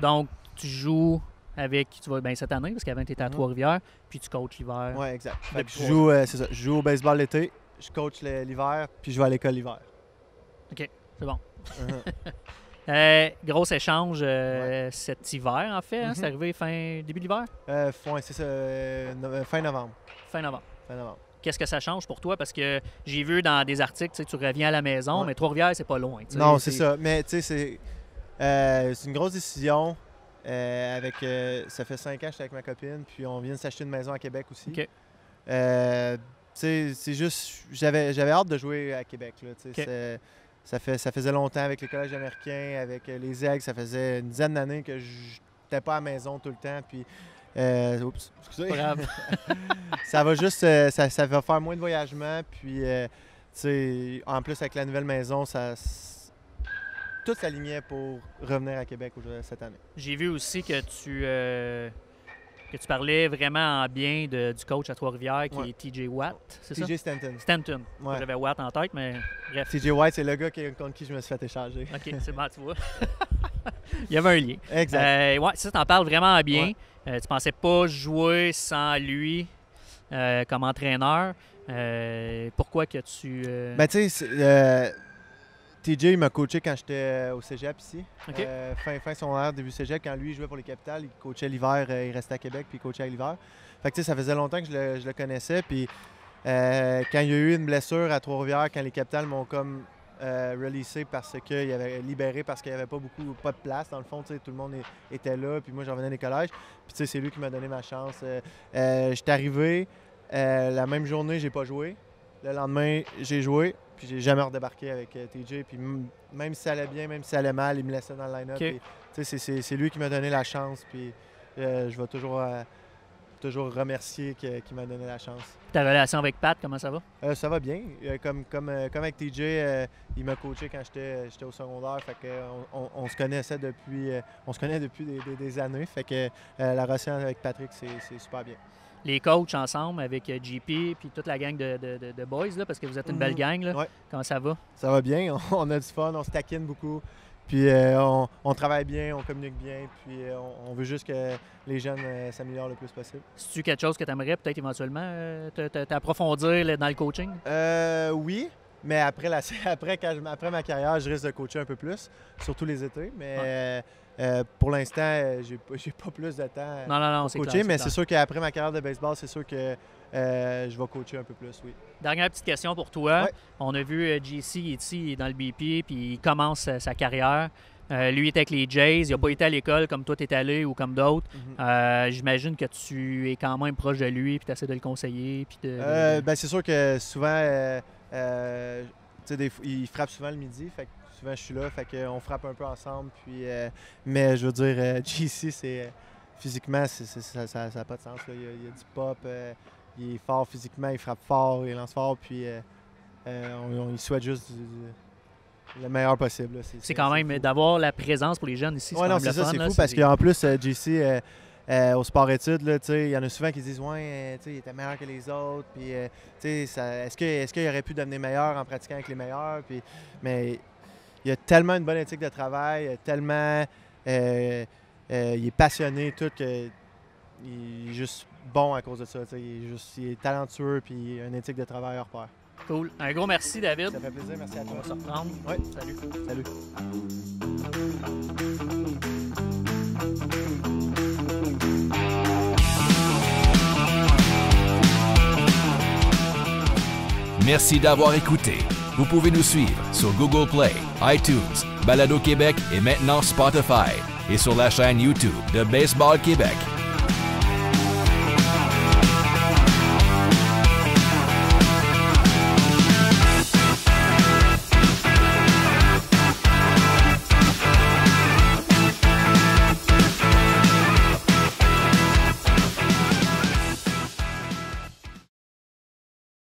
Donc, tu joues avec, cette année, parce qu'avant tu étais à Trois-Rivières, puis tu coaches l'hiver. Oui, exact. Je joue au baseball l'été. Je coach l'hiver, puis je vais à l'école l'hiver. OK, c'est bon. Gros échange cet hiver, en fait. Hein? C'est arrivé début d'hiver? C'est ça, fin novembre. Fin novembre. Qu'est-ce que ça change pour toi? Parce que j'ai vu dans des articles, tu reviens à la maison, mais Trois-Rivières, c'est pas loin. Non, c'est ça. Mais tu sais, c'est une grosse décision. Ça fait 5 ans que j'étais avec ma copine, puis on vient de s'acheter une maison à Québec aussi. OK. C'est juste, j'avais hâte de jouer à Québec. Là, ça faisait longtemps avec les collèges américains, avec les Aigles, ça faisait une dizaine d'années que je n'étais pas à la maison tout le temps. Puis, oups, excusez. Ça va juste, ça va faire moins de voyagement. Puis, en plus, avec la nouvelle maison, tout s'alignait pour revenir à Québec cette année. J'ai vu aussi que tu parlais vraiment en bien du coach à Trois-Rivières qui est TJ Watt, c'est ça? TJ Stanton. Stanton. Ouais. J'avais Watt en tête, mais bref. TJ Watt, c'est le gars contre qui je me suis fait échanger. OK, c'est bon, tu vois. Il y avait un lien. Exact. Ça, t'en parles vraiment bien. Tu pensais pas jouer sans lui comme entraîneur. Pourquoi que tu... Ben, tu sais, TJ m'a coaché quand j'étais au cégep ici. Okay. Fin secondaire, début cégep. Quand lui, il jouait pour les Capitales, il coachait l'hiver, il restait à Québec, puis il coachait à l'hiver. Fait que, tu sais, ça faisait longtemps que je le connaissais. Puis quand il y a eu une blessure à Trois-Rivières, quand les Capitales m'ont comme releasé parce qu'il avait libéré, parce qu'il n'y avait pas de place, dans le fond, tu sais, tout le monde était là, puis moi, j'en venais des collèges. Puis, tu sais, c'est lui qui m'a donné ma chance. J'étais arrivé, la même journée, j'ai pas joué. Le lendemain, j'ai joué. Puis j'ai jamais redébarqué avec TJ. Puis même si ça allait bien, même si ça allait mal, il me laissait dans le line-up. Okay. C'est lui qui m'a donné la chance. Puis je vais toujours remercier qu'il m'a donné la chance. Ta relation avec Pat, comment ça va? Ça va bien. Comme avec TJ, il m'a coaché quand j'étais au secondaire. Fait que on se connaissait depuis. On se connaît depuis des années. Fait que la relation avec Patrick, c'est super bien. Les coachs ensemble avec JP puis toute la gang de boys, là, parce que vous êtes une belle gang. Là. Ouais. Comment ça va? Ça va bien. On a du fun, on se taquine beaucoup. Puis on travaille bien, on communique bien. Puis on veut juste que les jeunes s'améliorent le plus possible. C'est-tu quelque chose que tu aimerais peut-être éventuellement t'approfondir dans le coaching? Oui. Mais après ma carrière, je risque de coacher un peu plus, surtout les étés. Mais pour l'instant, j'ai pas plus de temps pour coacher. Clair, mais c'est sûr qu'après ma carrière de baseball, c'est sûr que je vais coacher un peu plus, oui. Dernière petite question pour toi. Ouais. On a vu JC ici dans le BP, puis il commence sa carrière. Lui, il était avec les Jays. Il n'a pas été à l'école comme toi, tu es allé ou comme d'autres. J'imagine que tu es quand même proche de lui, puis tu essaies de le conseiller. Puis Ben, c'est sûr que souvent, il frappe souvent le midi. Fait que souvent, je suis là. Fait qu'on frappe un peu ensemble. Puis, mais je veux dire, JC, physiquement, ça n'a pas de sens. Là. Il y a du pop. Il est fort physiquement. Il frappe fort. Il lance fort. Puis il souhaite juste le meilleur possible. C'est quand même d'avoir la présence pour les jeunes ici. Oui, non, c'est ça, c'est fou parce qu'en plus, JC, au sport-études, il y en a souvent qui disent « Ouais, il était meilleur que les autres. » Puis, est-ce qu'il aurait pu devenir meilleur en pratiquant avec les meilleurs? Puis, mais il a tellement une bonne éthique de travail, tellement il est passionné, tout, qu'il est juste bon à cause de ça. Il est talentueux puis il a une éthique de travail hors pair. Cool. Un gros merci, David. Ça fait plaisir. Merci à toi. On va se reprendre. Oui. Salut. Salut. Merci d'avoir écouté. Vous pouvez nous suivre sur Google Play, iTunes, Balado Québec et maintenant Spotify. Et sur la chaîne YouTube de Baseball Québec.